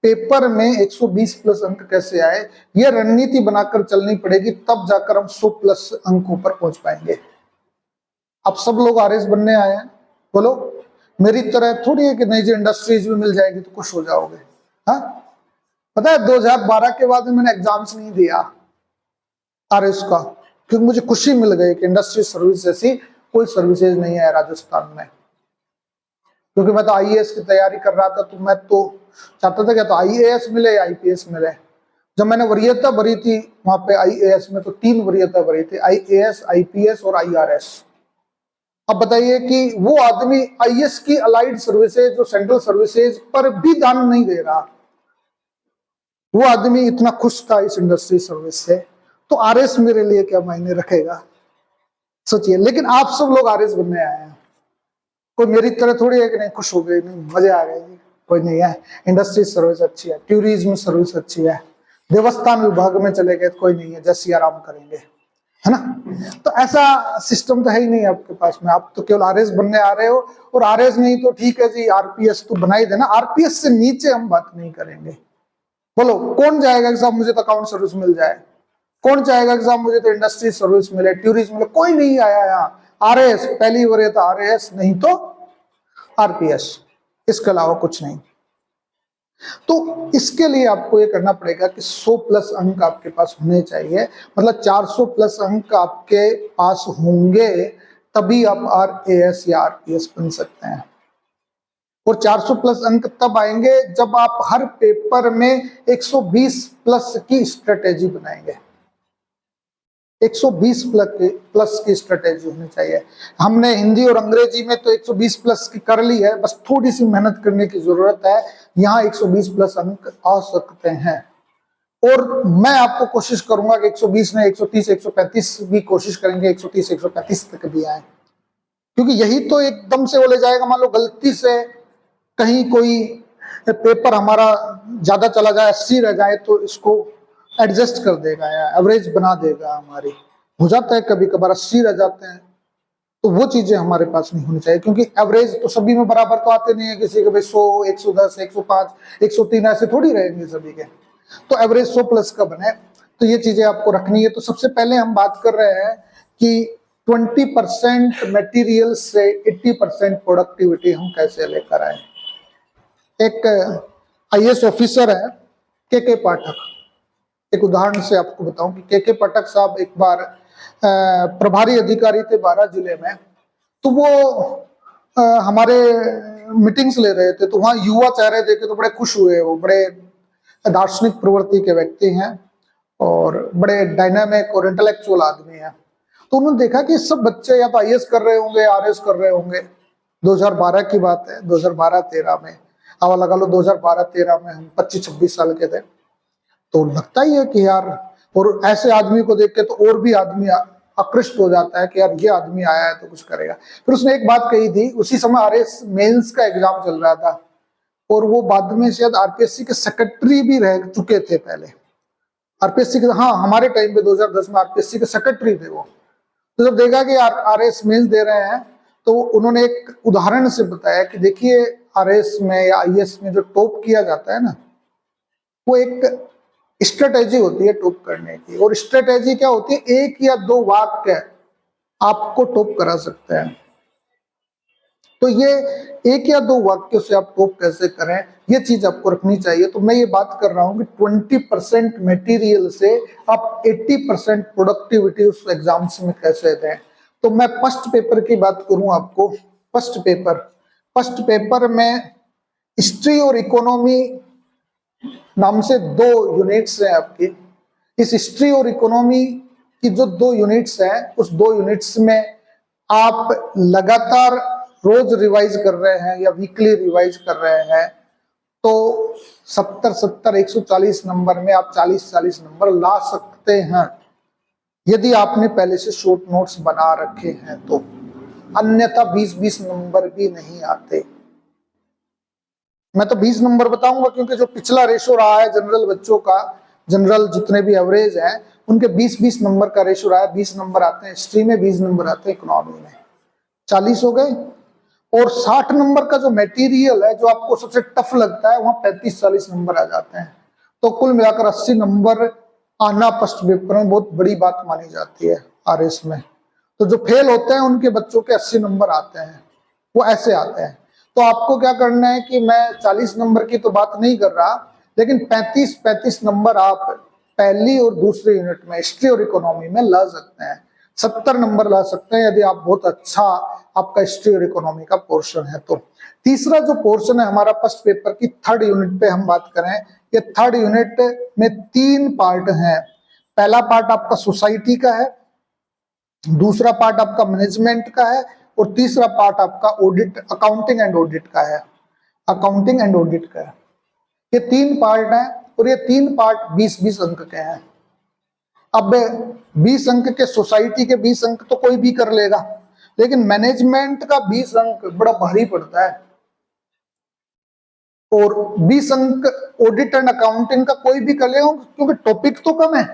पेपर में 120 प्लस अंक कैसे आए, ये रणनीति बनाकर चलनी पड़ेगी, तब जाकर हम 100 प्लस अंकों पर पहुंच पाएंगे। अब सब लोग आरएस बनने आए हैं, बोलो मेरी तरह थोड़ी है कि नहीं जी इंडस्ट्रीज भी मिल जाएगी तो खुश हो जाओगे। हाँ, पता है 2012 के बाद मैंने एग्जाम्स नहीं दिया आरएस का, क्योंकि मुझे खुशी मिल गई कि इंडस्ट्री सर्विस जैसी कोई सर्विसेज नहीं है राजस्थान में। क्योंकि मैं तो आईएएस की तैयारी कर रहा था, तो मैं तो चाहता था कि तो आईएएस मिले या आईपीएस मिले। जब मैंने वरीयता भरी थी वहां पे आईएएस में, तो 3 वरीयता भरी थी, आईएएस, आईपीएस और आईआरएस। अब बताइए कि वो आदमी आईएएस की अलाइड सर्विसेज जो सेंट्रल सर्विसेज पर भी ध्यान नहीं दे रहा, वो आदमी इतना खुश था इस इंडस्ट्री सर्विस से, तो आरएस मेरे लिए क्या मायने रखेगा, सोचिए। लेकिन आप सब लोग आरएस बनने आए हैं, कोई मेरी तरह थोड़ी है कि नहीं खुश हो गए, नहीं मजे आ गए जी, कोई नहीं है। इंडस्ट्री सर्विस अच्छी है, टूरिज्म सर्विस अच्छी है, देवस्थान विभाग में चले गए तो कोई नहीं है, जैसे आराम करेंगे, है ना। तो ऐसा सिस्टम तो है ही नहीं आपके पास में, आप तो केवल आरएस बनने आ रहे हो, और आरएस नहीं तो ठीक है जी आरपीएस तो बना ही देना, आरपीएस से नीचे हम बात नहीं करेंगे। बोलो कौन जाएगा कि साहब मुझे तो अकाउंट सर्विस मिल जाए, कौन चाहेगा कि साहब मुझे तो इंडस्ट्री सर्विस मिले, टूरिज्म मिले, कोई नहीं आया यहाँ। आरएस पहली वरीयता आरएस, नहीं तो आरपीएस, इसके अलावा कुछ नहीं। तो इसके लिए आपको ये करना पड़ेगा कि 100 प्लस अंक आपके पास होने चाहिए, मतलब 400 प्लस अंक आपके पास होंगे तभी आप आरएएस या आरपीएस बन सकते हैं। और 400 प्लस अंक तब आएंगे जब आप हर पेपर में 120 प्लस की स्ट्रेटेजी बनाएंगे। 120 प्लस की स्ट्रेटेजी होनी चाहिए। हमने हिंदी और अंग्रेजी में तो 120 प्लस की कर ली है, बस थोड़ी सी मेहनत करने की जरूरत है, यहाँ 120 प्लस अंक आ सकते हैं। और मैं आपको कोशिश करूंगा कि 120 ने 130 135 भी कोशिश करेंगे, 130 135 तक भी आए, क्योंकि यही तो एकदम से वो ले जाएगा। मान लो गलती से कहीं कोई पेपर हमारा ज्यादा चला जाए, 80 रह जाए, तो इसको एडजस्ट कर देगा या एवरेज बना देगा हमारी। हो जाता है कभी कभार 80 रह जाते हैं, तो वो चीजें हमारे पास नहीं होनी चाहिए, क्योंकि एवरेज तो सभी में बराबर तो आते नहीं है, किसी के भाई 100 110 105 103 ऐसे थोड़ी रहेंगे सभी के। तो एवरेज 100 प्लस का बने, तो ये चीजें आपको रखनी है। तो सबसे पहले हम बात कर रहे हैं कि 20% मटेरियल से 80% प्रोडक्टिविटी हम कैसे लेकर आए। एक आईएएस ऑफिसर है के पाठक, एक उदाहरण से आपको बताऊं कि के पाठक साहब एक बार प्रभारी अधिकारी थे 12 जिले में, तो वो हमारे मीटिंग्स ले रहे थे, तो वहां युवा चेहरे देखे तो बड़े खुश हुए। वो बड़े दार्शनिक प्रवृत्ति के व्यक्ति हैं और बड़े डायनामिक और इंटेलेक्चुअल आदमी हैं। तो उन्होंने देखा कि सब बच्चे या तो आईएएस कर रहे होंगे, आरएस कर रहे होंगे। 2012 की बात है, 2012-13 में, अब लगा लो 2012-13 में हम 25-26 साल के थे। तो लगता ही है कि यार, और ऐसे आदमी को देख के तो और भी आदमी आकृष्ट हो जाता है कि यार ये आदमी आया है तो कुछ करेगा। फिर उसने एक बात कही थी, उसी समय आरएस मेंस का एग्जाम चल रहा था, और वो बाद में शायद आरपीएससी के सेक्रेटरी भी रह चुके थे पहले। आरपीएससी के, हाँ हमारे टाइम पे 2010 में आरपीएससी के सेक्रेटरी थे वो। तो जब देखा कि आरएस मेंस दे रहे हैं तो उन्होंने एक उदाहरण से बताया कि देखिए आरएस में या आईएएस में जो टॉप किया जाता है ना, वो एक स्ट्रेटेजी होती है टॉप करने की। और स्ट्रेटेजी क्या होती है, एक या दो वाक्य आपको टॉप करा सकते हैं। तो ये एक या दो वाक्यों से आप टॉप कैसे करें, ये चीज आपको रखनी चाहिए। तो मैं ये बात कर रहा हूं कि 20% मटेरियल से आप 80% प्रोडक्टिविटी उस एग्जाम्स में कैसे दें। तो मैं फर्स्ट पेपर की बात करूं आपको। फर्स्ट पेपर में हिस्ट्री और इकोनॉमी नाम से दो यूनिट्स हैं आपकी। इस हिस्ट्री और इकोनॉमी की जो दो यूनिट्स हैं, उस दो यूनिट्स में आप लगातार रोज रिवाइज कर रहे हैं या वीकली रिवाइज कर रहे हैं तो 70 140 नंबर में आप 40 नंबर ला सकते हैं, यदि आपने पहले से शॉर्ट नोट्स बना रखे हैं तो। अन्यथा 20 नंबर भी नहीं आते। मैं तो 20 नंबर बताऊंगा क्योंकि जो पिछला रेशो रहा है जनरल बच्चों का, जनरल जितने भी एवरेज हैं उनके 20 नंबर का रेशो रहा है। 20 नंबर आते हैं हिस्ट्री में, 20 नंबर आते हैं इकोनॉमी में, 40 हो गए। और 60 नंबर का जो मटेरियल है जो आपको सबसे टफ लगता है, वहां 35-40 नंबर आ जाते हैं। तो कुल मिलाकर 80 नंबर आना फर्स्ट पेपर में बहुत बड़ी बात मानी जाती है आरएस में। तो जो फेल होते हैं उनके बच्चों के 80 नंबर आते हैं, वो ऐसे आते हैं। तो आपको क्या करना है कि मैं 40 नंबर की तो बात नहीं कर रहा, लेकिन 35 नंबर आप पहली और दूसरी यूनिट में हिस्ट्री और इकोनॉमी में ला सकते हैं। 70 नंबर ला सकते हैं यदि आप बहुत अच्छा आपका हिस्ट्री और इकोनॉमी का पोर्शन है तो। तीसरा जो पोर्शन है हमारा फर्स्ट पेपर की थर्ड यूनिट पे हम बात करें, ये थर्ड यूनिट में 3 पार्ट हैं। पहला पार्ट आपका सोसाइटी का है, दूसरा पार्ट आपका मैनेजमेंट का है और तीसरा पार्ट आपका ऑडिट, अकाउंटिंग एंड ऑडिट का है। अकाउंटिंग एंड ऑडिट का है। ये 3 पार्ट हैं और ये 3 पार्ट 20-20 अंक के हैं। अब 20 अंक के सोसाइटी के 20 अंक तो कोई भी कर लेगा, लेकिन मैनेजमेंट का 20 अंक बड़ा भारी पड़ता है। और 20 अंक ऑडिट एंड अकाउंटिंग का कोई भी कर लेगा क्योंकि टॉपिक तो कम है,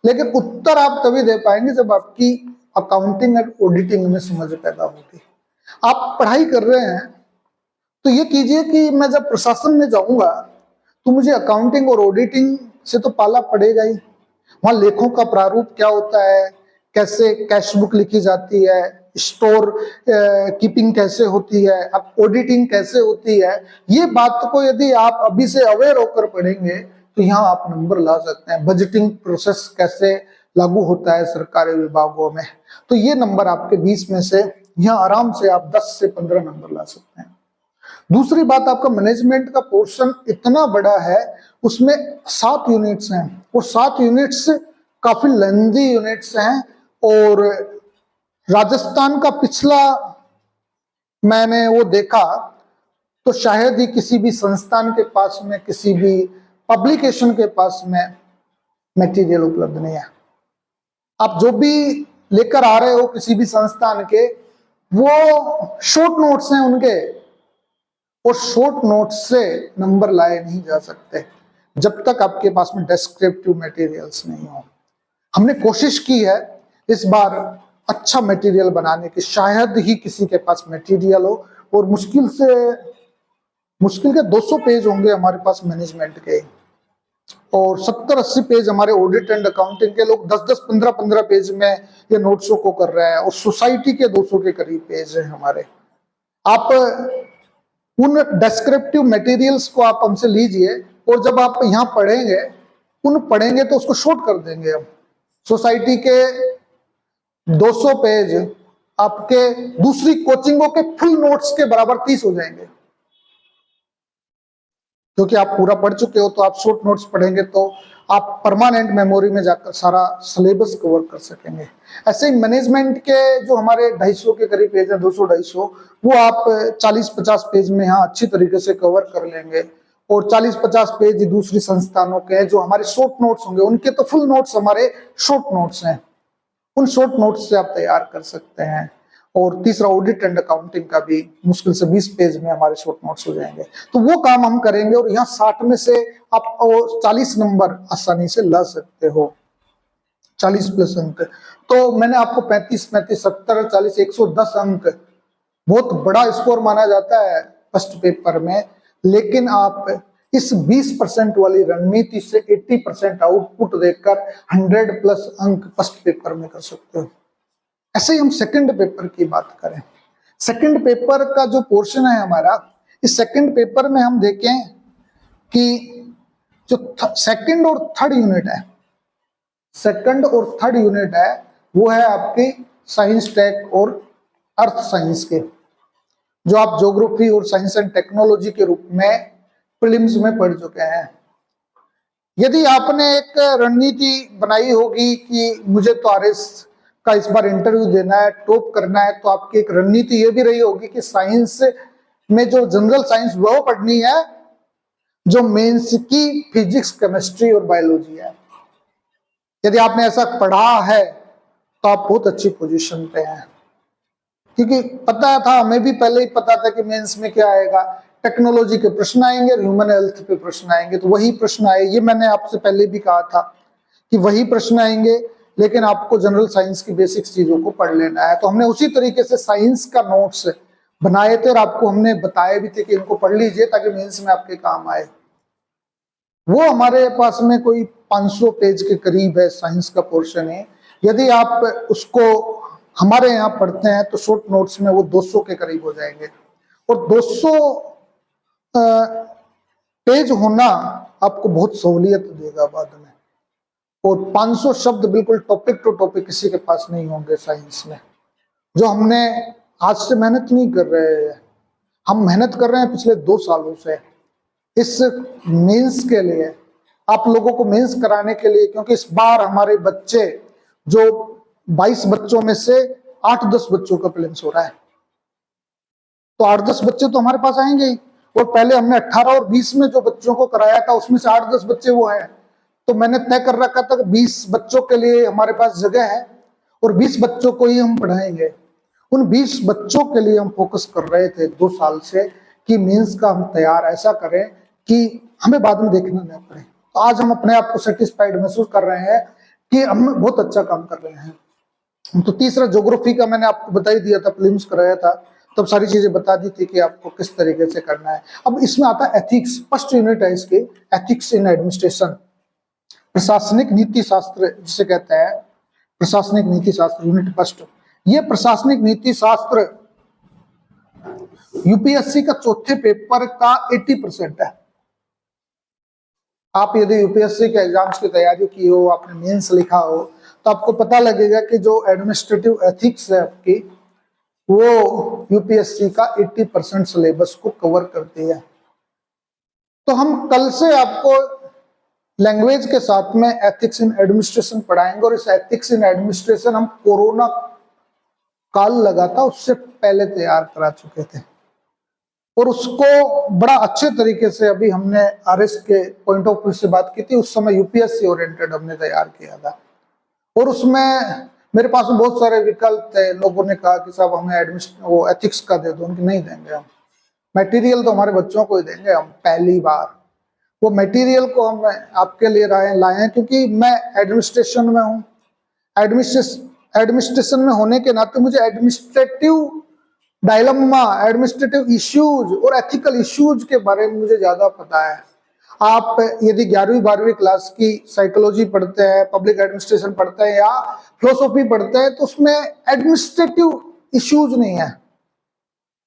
लेकिन उत्तर आप तभी दे पाएंगे जब आपकी अकाउंटिंग एंड ऑडिटिंग में समझ पैदा होगी। आप पढ़ाई कर रहे हैं तो ये कीजिए कि मैं जब प्रशासन में जाऊंगा तो मुझे अकाउंटिंग और ऑडिटिंग से तो पाला पड़ेगा ही। वहां लेखों का प्रारूप क्या होता है, कैसे कैश बुक लिखी जाती है, स्टोर कीपिंग कैसे होती है, अब ऑडिटिंग कैसे होती है, ये बात को यदि आप अभी से अवेयर होकर पढ़ेंगे तो यहाँ आप नंबर ला सकते हैं। बजटिंग प्रोसेस कैसे लागू होता है सरकारी विभागों में, तो ये नंबर आपके 20 में से यहाँ आराम से आप 10 से 15 नंबर ला सकते हैं। दूसरी बात, आपका मैनेजमेंट का पोर्शन इतना बड़ा है, उसमें 7 यूनिट्स हैं और 7 यूनिट्स काफी लेंथी यूनिट्स हैं। और राजस्थान का पिछला मैंने वो देखा तो शायद ही किसी भी संस्थान के पास में, किसी भी पब्लिकेशन के पास में मटेरियल उपलब्ध नहीं है। आप जो भी लेकर आ रहे हो किसी भी संस्थान के, वो शॉर्ट नोट्स हैं उनके, और शॉर्ट नोट्स से नंबर लाए नहीं जा सकते जब तक आपके पास में डिस्क्रिप्टिव मटेरियल्स नहीं हो। हमने कोशिश की है इस बार अच्छा मटेरियल बनाने की, शायद ही किसी के पास मटेरियल हो, और मुश्किल के 200 पेज होंगे हमारे पास मैनेजमेंट के, और 70-80 पेज हमारे ऑडिट एंड अकाउंटिंग के। लोग 10-10, 15-15 पेज में ये नोट्सों को कर रहे हैं, और सोसाइटी के 200 के करीब पेज हैं हमारे। आप उन डिस्क्रिप्टिव मटेरियल्स को आप हमसे लीजिए, और जब आप यहाँ पढ़ेंगे तो उसको शॉर्ट कर देंगे हम। सोसाइटी के 200 पेज आपके दूसरी कोचिंगों के फुल नोट्स के बराबर 30 हो जाएंगे, क्योंकि आप पूरा पढ़ चुके हो। तो आप शॉर्ट नोट्स पढ़ेंगे तो आप परमानेंट मेमोरी में जाकर सारा सिलेबस कवर कर सकेंगे। ऐसे ही मैनेजमेंट के जो हमारे 250 के करीब पेज हैं, 200-250, वो आप 40-50 पेज में यहाँ अच्छी तरीके से कवर कर लेंगे। और 40-50 पेज दूसरी संस्थानों के जो हमारे शॉर्ट नोट्स होंगे, उनके तो फुल नोट्स हमारे शॉर्ट नोट्स हैं, उन शॉर्ट नोट्स से आप तैयार कर सकते हैं। और तीसरा ऑडिट एंड अकाउंटिंग का भी मुश्किल से 20 पेज में हमारे शॉर्ट नोट्स हो जाएंगे। तो वो काम हम करेंगे और यहाँ 60 में से आप 40 नंबर आसानी से ला सकते हो, 40 प्लस अंक। तो मैंने आपको 35, 70, 40, 110 अंक बहुत बड़ा स्कोर माना जाता है फर्स्ट पेपर में, लेकिन आप इस 20% वाली रणनीति से 80% आउटपुट देकर 100 प्लस अंक फर्स्ट पेपर में कर सकते हो। ऐसे ही हम सेकंड पेपर की बात करें, सेकंड पेपर का जो पोर्शन है हमारा, इस सेकंड पेपर में हम देखें कि जो सेकंड और थर्ड यूनिट है, सेकंड और थर्ड यूनिट है वो है आपकी साइंस टेक और अर्थ साइंस के, जो आप ज्योग्राफी और साइंस एंड टेक्नोलॉजी के रूप में प्रीलिम्स में पढ़ चुके हैं। यदि आपने एक रणनीति बनाई होगी कि मुझे तो आरएस का इस बार इंटरव्यू देना है, टॉप करना है, तो आपकी एक रणनीति ये भी रही होगी कि साइंस में जो जनरल साइंस वो पढ़नी है जो मेंस की फिजिक्स, केमिस्ट्री और बायोलॉजी है। यदि आपने ऐसा पढ़ा है तो आप बहुत अच्छी पोजीशन पे हैं, क्योंकि पता था, हमें भी पहले ही पता था कि मेंस में क्या आएगा, टेक्नोलॉजी के प्रश्न आएंगे और ह्यूमन हेल्थ पे प्रश्न आएंगे, तो वही प्रश्न आए। ये मैंने आपसे पहले भी कहा था कि वही प्रश्न आएंगे, लेकिन आपको जनरल साइंस की बेसिक चीजों को पढ़ लेना है। तो हमने उसी तरीके से साइंस का नोट्स बनाए थे और आपको हमने बताए भी थे कि इनको पढ़ लीजिए ताकि मेंस में आपके काम आए। वो हमारे पास में कोई 500 पेज के करीब है, साइंस का पोर्शन है। यदि आप उसको हमारे यहाँ पढ़ते हैं तो शॉर्ट नोट्स में वो 200 के करीब हो जाएंगे, और 200 पेज होना आपको बहुत सहूलियत देगा बाद में। और 500 शब्द बिल्कुल टॉपिक टू टॉपिक किसी के पास नहीं होंगे साइंस में, जो हमने आज से मेहनत नहीं कर रहे हैं, हम मेहनत कर रहे हैं पिछले 2 सालों से इस मेंस के लिए, आप लोगों को मेंस कराने के लिए। क्योंकि इस बार हमारे बच्चे जो 22 बच्चों में से 8-10 बच्चों का प्रीलिम्स हो रहा है, तो 8-10 बच्चे तो हमारे पास आएंगे ही। और पहले हमने 18 और 20 में जो बच्चों को कराया था उसमें से 8-10 बच्चे वो हैं, तो मैंने तय कर रखा था कि 20 बच्चों के लिए हमारे पास जगह है और 20 बच्चों को ही हम पढ़ाएंगे। उन 20 बच्चों के लिए हम फोकस कर रहे थे 2 साल से कि मेंस का हम तैयार ऐसा करें कि हमें बाद में देखना न पड़े। तो आज हम अपने आप को सेटिस्फाइड महसूस कर रहे हैं कि हम बहुत अच्छा काम कर रहे हैं। तो तीसरा ज्योग्राफी का मैंने आपको बता ही दिया था, प्रीलिम्स कराया था, तब सारी चीजें बता दी थी कि आपको किस तरीके से करना है। अब इसमें आता है एथिक्स, फर्स्ट यूनिट है इसकी, एथिक्स इन एडमिनिस्ट्रेशन, प्रशासनिक नीति शास्त्र जिसे कहते हैं, प्रशासनिक नीति शास्त्र यूनिट फर्स्ट। ये प्रशासनिक नीति शास्त्र यूपीएससी का चौथे पेपर का 80% है। आप यदि यूपीएससी के एग्जाम्स की तैयारी की हो, आपने मेंस लिखा हो, तो आपको पता लगेगा कि जो एडमिनिस्ट्रेटिव एथिक्स है आपकी, वो यूपीएससी का 80% सिलेबस को कवर करती है। तो हम कल से आपको लैंग्वेज के साथ में एथिक्स इन एडमिनिस्ट्रेशन पढ़ाएंगे, और इस एथिक्स इन एडमिनिस्ट्रेशन हम कोरोना काल लगा था उससे पहले तैयार करा चुके थे, और उसको बड़ा अच्छे तरीके से अभी हमने आरएस के पॉइंट ऑफ व्यू से बात की थी। उस समय यूपीएससी ओरिएंटेड हमने तैयार किया था, और उसमें मेरे पास में बहुत सारे विकल्प थे। लोगों ने कहा कि साहब हमें वो एथिक्स का दे दो, उनकी नहीं देंगे हम, मटेरियल तो हमारे बच्चों को ही देंगे हम। पहली बार वो मटेरियल को हम आपके लिए लाए हैं, क्योंकि मैं एडमिनिस्ट्रेशन में हूँ। एडमिनिस्ट्रेशन में होने के नाते मुझे एडमिनिस्ट्रेटिव डायलमा, एडमिनिस्ट्रेटिव इश्यूज और एथिकल इश्यूज के बारे में मुझे ज्यादा पता है। आप यदि 11वीं 12वीं क्लास की साइकोलॉजी पढ़ते हैं, पब्लिक एडमिनिस्ट्रेशन पढ़ते हैं या फिलोसॉफी पढ़ते हैं, तो उसमें एडमिनिस्ट्रेटिव इश्यूज नहीं है।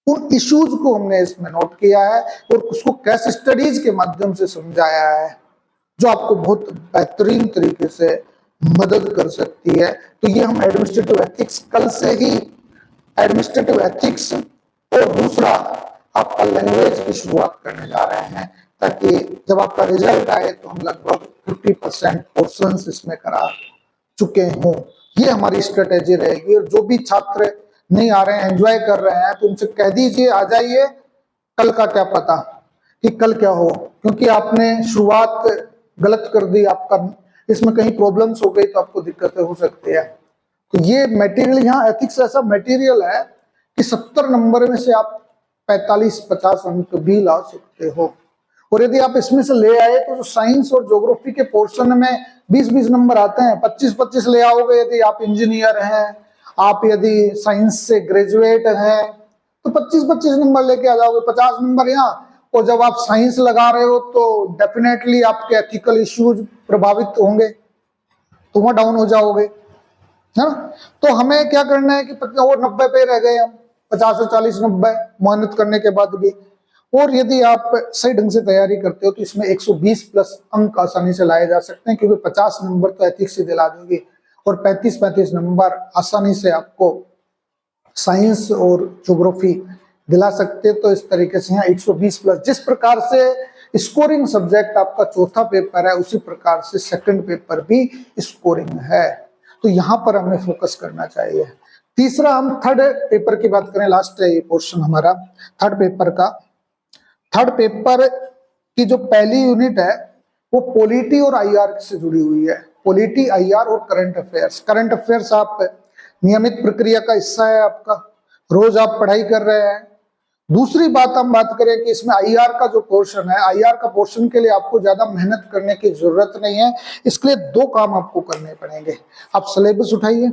उन इश्यूज को हमने इसमें नोट किया है और उसको केस स्टडीज के माध्यम से समझाया है, जो आपको बहुत बेहतरीन तरीके से मदद कर सकती है। तो ये हम एडमिनिस्ट्रेटिव एथिक्स कल से ही, एडमिनिस्ट्रेटिव एथिक्स और दूसरा आपका लैंग्वेज की शुरुआत करने जा रहे हैं, ताकि जब आपका रिजल्ट आए तो हम लगभग 50% पोर्शंस इसमें करा चुके हों। ये हमारी स्ट्रेटेजी रहेगी। और जो भी छात्र नहीं आ रहे हैं, एंजॉय कर रहे हैं, तो उनसे कह दीजिए आ जाइए, कल का क्या पता कि कल क्या हो, क्योंकि आपने शुरुआत गलत कर दी, आपका इसमें कहीं प्रॉब्लम्स हो गई तो आपको दिक्कतें हो सकती है। तो ये मटेरियल, यहाँ एथिक्स ऐसा मटेरियल है कि 70 नंबर में से आप 45-50 अंक भी ला सकते हो। और यदि आप इसमें से ले आए तो जो साइंस और ज्योग्राफी के पोर्शन में 20-20 नंबर आते हैं, 25-25 ले आओगे यदि आप इंजीनियर हैं, आप यदि साइंस से ग्रेजुएट हैं तो 25-25 नंबर लेके आ जाओगे, 50 नंबर यहाँ। और जब आप साइंस लगा रहे हो तो डेफिनेटली आपके एथिकल इश्यूज प्रभावित होंगे, तो वहां डाउन हो जाओगे, है ना। तो हमें क्या करना है कि और 90 पे रह गए हम, 50 से 40 90 मेहनत करने के बाद भी। और यदि आप सही ढंग से तैयारी करते हो तो इसमें 120 प्लस अंक आसानी से लाए जा सकते हैं, क्योंकि 50 नंबर तो एथिक्स से दिला देंगे और 35-35 नंबर आसानी से आपको साइंस और ज्योग्राफी दिला सकते हैं। तो इस तरीके से यहाँ 120 प्लस, जिस प्रकार से स्कोरिंग सब्जेक्ट आपका चौथा पेपर है उसी प्रकार से सेकंड पेपर भी स्कोरिंग है, तो यहाँ पर हमें फोकस करना चाहिए। तीसरा, हम थर्ड पेपर की बात करें, लास्ट है ये पोर्शन हमारा थर्ड पेपर का। थर्ड पेपर की जो पहली यूनिट है वो पॉलिटी और आईआर से जुड़ी हुई है। पॉलिटी, आईआर और करंट अफेयर्स। करंट अफेयर्स आप नियमित प्रक्रिया का हिस्सा है आपका, रोज आप पढ़ाई कर रहे हैं। दूसरी बात हम बात करें कि इसमें आईआर का जो पोर्शन है, आईआर का पोर्शन के लिए आपको ज्यादा मेहनत करने की जरूरत नहीं है। इसके लिए दो काम आपको करने पड़ेंगे। आप सिलेबस उठाइए,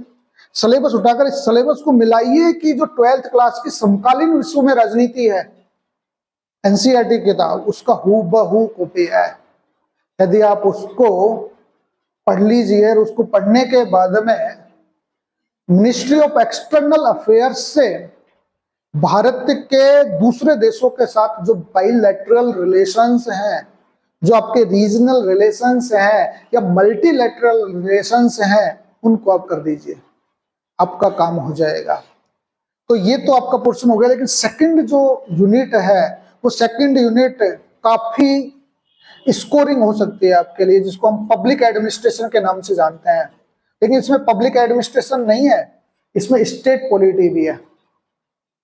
सिलेबस उठाकर इस सिलेबस को मिलाइए कि जो 12th क्लास की समकालीन विश्व में राजनीति है, एनसीईआरटी किताब, उसका हूबहू कॉपी है। यदि आप उसको पढ़ लीजिए और उसको पढ़ने के बाद में मिनिस्ट्री ऑफ एक्सटर्नल अफेयर्स से भारत के दूसरे देशों के साथ जो बाइलैटरल रिलेशंस हैं, जो आपके रीजनल रिलेशंस हैं या मल्टीलैटरल रिलेशंस हैं, उनको आप कर दीजिए, आपका काम हो जाएगा। तो ये तो आपका पोर्शन हो गया। लेकिन सेकंड जो यूनिट है वो सेकंड यूनिट काफी स्कोरिंग हो सकती है आपके लिए, जिसको हम पब्लिक एडमिनिस्ट्रेशन के नाम से जानते हैं। लेकिन इसमें पब्लिक एडमिनिस्ट्रेशन नहीं है, इसमें स्टेट पॉलिटी भी है।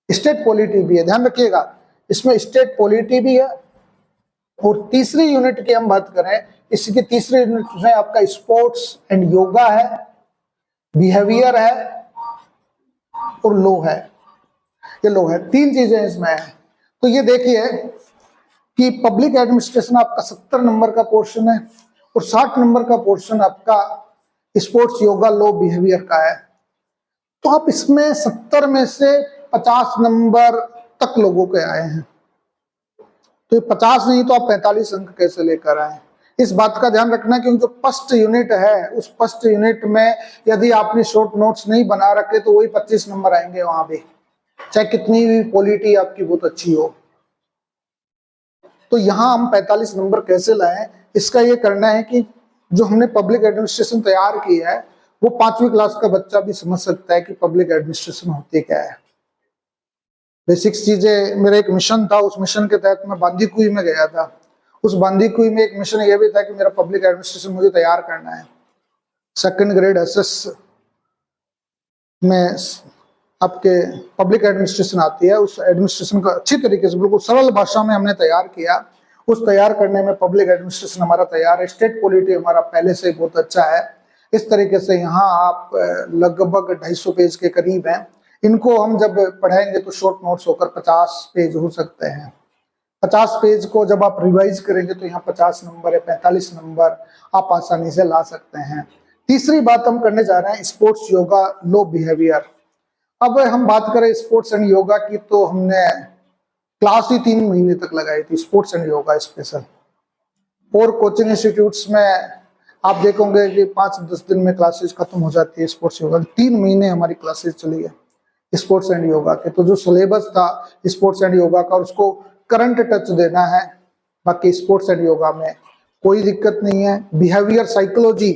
स्टेट पॉलिटी भी है, ध्यान रखिएगा, इसमें स्टेट पॉलिटी भी है। और तीसरी यूनिट की हम बात करें, इसकी तीसरी यूनिट में आपका स्पोर्ट्स एंड योगा है, बिहेवियर है और लॉ है। ये लॉ है, तीन चीजें इसमें है। तो ये देखिए कि पब्लिक एडमिनिस्ट्रेशन आपका 70 नंबर का पोर्शन है और 60 नंबर का पोर्शन आपका स्पोर्ट्स, योगा, लॉ, बिहेवियर का है। तो आप इसमें 70 में से 50 नंबर तक लोगों के आए हैं, तो 50 नहीं तो आप 45 अंक कैसे लेकर आए, इस बात का ध्यान रखना। क्योंकि जो फर्स्ट यूनिट है, उस फर्स्ट यूनिट में यदि आपने शॉर्ट नोट्स नहीं बना रखे तो वही 25 नंबर आएंगे वहां भी, चाहे कितनी भी पॉलिटी आपकी बहुत अच्छी हो। तो यहां हम 45 नंबर कैसे लाएं, इसका ये करना है कि जो हमने पब्लिक एडमिनिस्ट्रेशन तैयार की है वो 5वीं क्लास का बच्चा भी समझ सकता है कि पब्लिक एडमिनिस्ट्रेशन होती क्या है। बेसिक्स चीजें, मेरा एक मिशन था, उस मिशन के तहत मैं बांदीकुई में गया था। उस बांदीकुई में एक मिशन ये भी था कि मेरा पब्लिक एडमिनिस्ट्रेशन मुझे तैयार करना है। सेकंड ग्रेड एसएस में आपके पब्लिक एडमिनिस्ट्रेशन आती है, उस एडमिनिस्ट्रेशन का अच्छी तरीके से बिल्कुल सरल भाषा में हमने तैयार किया। उस तैयार करने में पब्लिक एडमिनिस्ट्रेशन हमारा तैयार है, स्टेट पॉलिटी हमारा पहले से बहुत अच्छा है। इस तरीके से यहाँ आप लगभग 250 पेज के करीब हैं। इनको हम जब पढ़ाएंगे तो शॉर्ट नोट्स होकर 50 पेज हो सकते हैं। 50 पेज को जब आप रिवाइज करेंगे तो यहाँ 50 नंबर है, 45 नंबर आप आसानी से ला सकते हैं। तीसरी बात हम करने जा रहे हैं स्पोर्ट्स, योगा, लॉ, बिहेवियर। अब हम बात करें स्पोर्ट्स एंड योगा की, तो हमने क्लास ही 3 महीने तक लगाई थी, स्पोर्ट्स एंड योगा स्पेशल। और कोचिंग इंस्टीट्यूट्स में आप देखोगे कि 5-10 दिन में क्लासेस खत्म हो जाती है स्पोर्ट्स योगा। 3 महीने हमारी क्लासेस चली है स्पोर्ट्स एंड योगा के। तो जो सिलेबस था स्पोर्ट्स एंड योगा का, उसको करंट टच देना है। बाकी स्पोर्ट्स एंड योगा में कोई दिक्कत नहीं है। बिहेवियर, साइकोलॉजी,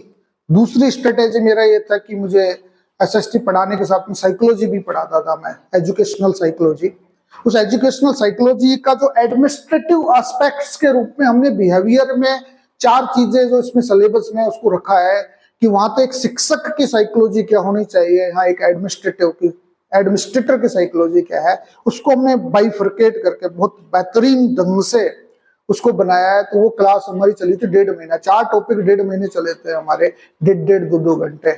दूसरी स्ट्रेटेजी मेरा ये था कि मुझे एसएसटी पढ़ाने के साथ में साइकोलॉजी भी पढ़ाता था मैं, एजुकेशनल साइकोलॉजी। उस एजुकेशनल साइकोलॉजी का जो एडमिनिस्ट्रेटिव एस्पेक्ट्स के रूप में हमने बिहेवियर में 4 चीजें जो इसमें सिलेबस में उसको रखा है कि वहां तो एक शिक्षक की साइकोलॉजी क्या होनी चाहिए, यहाँ एक एडमिनिस्ट्रेटर की साइकोलॉजी क्या है, उसको हमने बाइफरकेट करके बहुत बेहतरीन ढंग से उसको बनाया है। तो वो क्लास हमारी चली थी 1.5 महीना, 4 टॉपिक 1.5 महीने चले थे हमारे, 1.5-2 घंटे।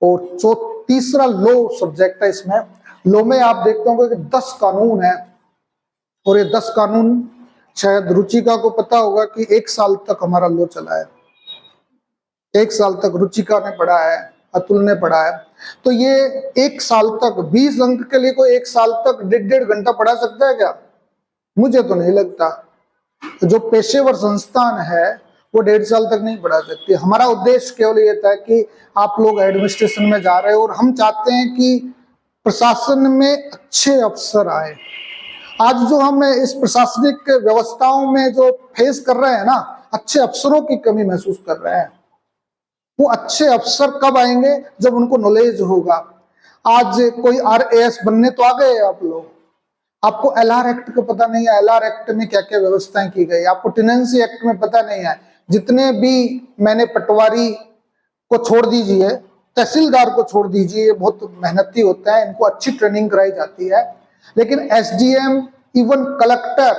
और तीसरा लॉ सब्जेक्ट है। इसमें लॉ में आप देखते होंगे कि 10 कानून है, और ये 10 कानून शायद रुचिका को पता होगा कि 1 साल तक हमारा लॉ चला है। 1 साल तक रुचिका ने पढ़ा है, अतुल ने पढ़ा है। तो ये 1 साल तक 20 अंक के लिए कोई 1 साल तक 1.5 घंटा पढ़ा सकता है क्या? मुझे तो नहीं लगता। जो पेशेवर संस्थान है वो 1.5 साल तक नहीं पढ़ा सकती। हमारा उद्देश्य केवल ये था कि आप लोग एडमिनिस्ट्रेशन में जा रहे हो और हम चाहते हैं कि प्रशासन में अच्छे अफसर आए। आज जो हम इस प्रशासनिक व्यवस्थाओं में जो फेस कर रहे हैं ना, अच्छे अफसरों की कमी महसूस कर रहे हैं। वो अच्छे अफसर कब आएंगे? जब उनको नॉलेज होगा। आज कोई RAS बनने तो आ गए आप लोग, आपको LR एक्ट का पता नहीं है, LR एक्ट में क्या क्या व्यवस्थाएं की गई, आपको टेनेंसी एक्ट में पता नहीं है। जितने भी मैंने पटवारी को छोड़ दीजिए, तहसीलदार को छोड़ दीजिए, बहुत मेहनती होते हैं, इनको अच्छी ट्रेनिंग कराई जाती है। लेकिन SDM, इवन कलेक्टर,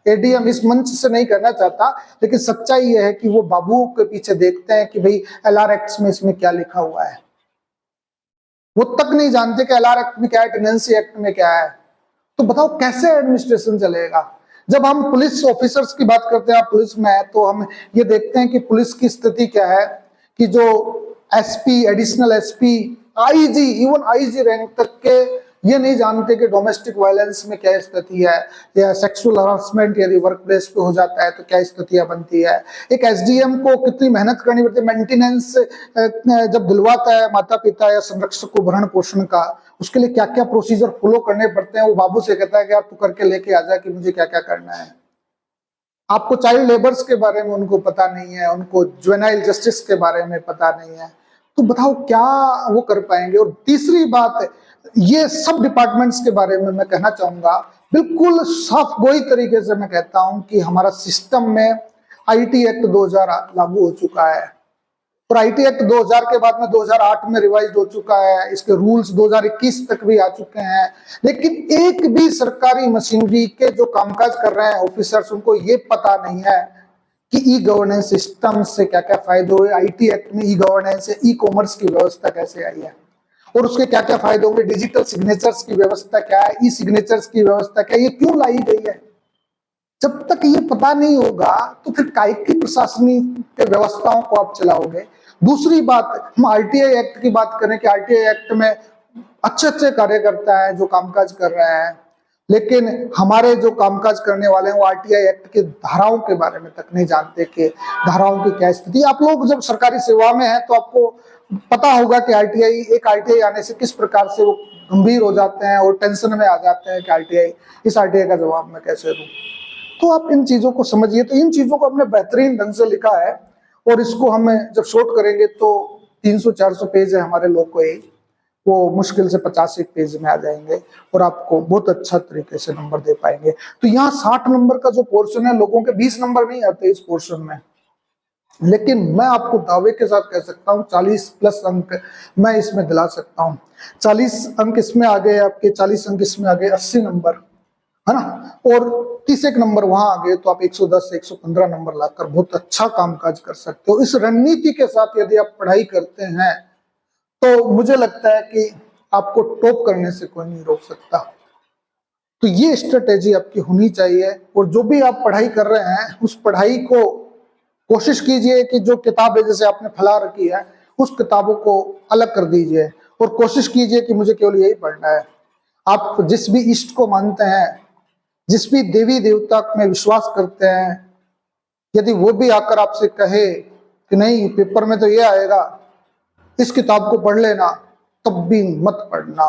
ADM इस मंच से नहीं करना चाहता, लेकिन सच्चाई यह है कि वो बाबुओं के पीछे देखते हैं कि भाई LR एक्ट में इसमें क्या लिखा हुआ है। वो तक नहीं जानते कि LR एक्ट में क्या है, टेनेंसी एक्ट में क्या है। तो बताओ कैसे एडमिनिस्ट्रेशन चलेगा? जब हम पुलिस ऑफिसर्स की बात करते हैं, पुलिस में है, तो हम ये देखते हैं कि पुलिस की स्थिति क्या है कि जो SP, additional SP, IG, even IG rank तक के ये नहीं जानते कि डोमेस्टिक वायलेंस में क्या स्थिति है, या सेक्सुअल हरासमेंट यदि वर्क प्लेस पे हो जाता है तो क्या स्थितियां बनती है। एक SDM को कितनी मेहनत करनी पड़ती है, मेंटेनेंस जब दिलवाता है माता पिता या संरक्षक को भरण पोषण का, उसके लिए क्या क्या प्रोसीजर फॉलो करने पड़ते हैं। वो बाबू से कहता है कि आप तू करके लेके आ जा कि मुझे क्या क्या करना है। आपको चाइल्ड लेबर्स के बारे में उनको पता नहीं है, उनको जुवेनाइल जस्टिस के बारे में पता नहीं है। तो बताओ क्या वो कर पाएंगे? और तीसरी बात, ये सब डिपार्टमेंट्स के बारे में मैं कहना चाहूंगा, बिल्कुल साफ गोई तरीके से मैं कहता हूं कि हमारा सिस्टम में IT एक्ट 2000 लागू हो चुका है, और IT एक्ट 2000 के बाद में 2008 में रिवाइज हो चुका है। इसके रूल्स 2021 तक भी आ चुके हैं। लेकिन एक भी सरकारी मशीनरी के जो कामकाज कर रहे हैं ऑफिसर्स, उनको ये पता नहीं है कि ई-गवर्नेंस सिस्टम से क्या क्या फायदे हुए। IT एक्ट में ई-गवर्नेंस से ई-कॉमर्स की व्यवस्था कैसे आई है, और उसके क्या क्या फायदे होंगे, डिजिटल सिग्नेचर्स की व्यवस्था क्या है, ई-सिग्नेचर्स की व्यवस्था क्या है, ये क्यों लाई गई है। जब तक ये पता नहीं होगा तो फिर काय की प्रशासनिक व्यवस्थाओं को आप चलाओगे। दूसरी बात, हम RTI एक्ट की बात करें कि RTI एक्ट में अच्छे अच्छे कार्यकर्ता हैं जो कामकाज कर रहे हैं, लेकिन हमारे जो कामकाज करने वाले हैं वो RTI एक्ट के धाराओं के बारे में तक नहीं जानते कि धाराओं की क्या स्थिति। आप लोग जब सरकारी सेवा में हैं तो आपको पता होगा कि एक RTI आने से किस प्रकार से वो गंभीर हो जाते हैं और टेंशन में आ जाते हैं कि इस RTI का जवाब मैं कैसे दूं। तो आप इन चीजों को समझिए। तो इन चीजों को हमने बेहतरीन ढंग से लिखा है, और इसको हमें जब शॉर्ट करेंगे तो 300-400 पेज है हमारे लोग को, वो मुश्किल से 50 पेज में आ जाएंगे, और आपको बहुत अच्छा तरीके से नंबर दे पाएंगे। तो यहाँ 60 नंबर का जो पोर्शन है, लोगों के 20 नंबर नहीं आते इस पोर्शन में, लेकिन मैं आपको दावे के साथ कह सकता हूँ 40+ अंक मैं इसमें दिला सकता हूँ। 40 अंक इसमें आ गए आपके, 40 अंक इसमें आ गए, 80 नंबर है ना, और 31 नंबर वहां आ गए, तो आप 110 से 115 नंबर लाकर बहुत अच्छा कामकाज कर सकते हो। इस रणनीति के साथ यदि आप पढ़ाई करते हैं तो मुझे लगता है कि आपको टॉप करने से कोई नहीं रोक सकता। तो ये स्ट्रेटेजी आपकी होनी चाहिए, और जो भी आप पढ़ाई कर रहे हैं उस पढ़ाई को कोशिश कीजिए कि जो किताबें जैसे आपने फैला रखी है उस किताबों को अलग कर दीजिए, और कोशिश कीजिए कि मुझे केवल यही पढ़ना है। आप जिस भी इष्ट को मानते हैं, जिस भी देवी देवता में विश्वास करते हैं, यदि वो भी आकर आपसे कहे कि नहीं पेपर में तो ये आएगा, इस किताब को पढ़ लेना, तब भी मत पढ़ना।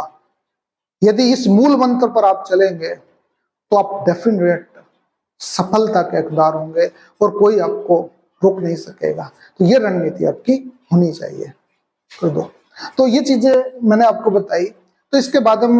यदि इस मूल मंत्र पर आप चलेंगे तो आप डेफिनेट सफलता के हकदार होंगे, और कोई आपको रोक नहीं सकेगा। तो ये रणनीति आपकी होनी चाहिए। कर दो। तो ये चीजें मैंने आपको बताई। तो इसके बाद हम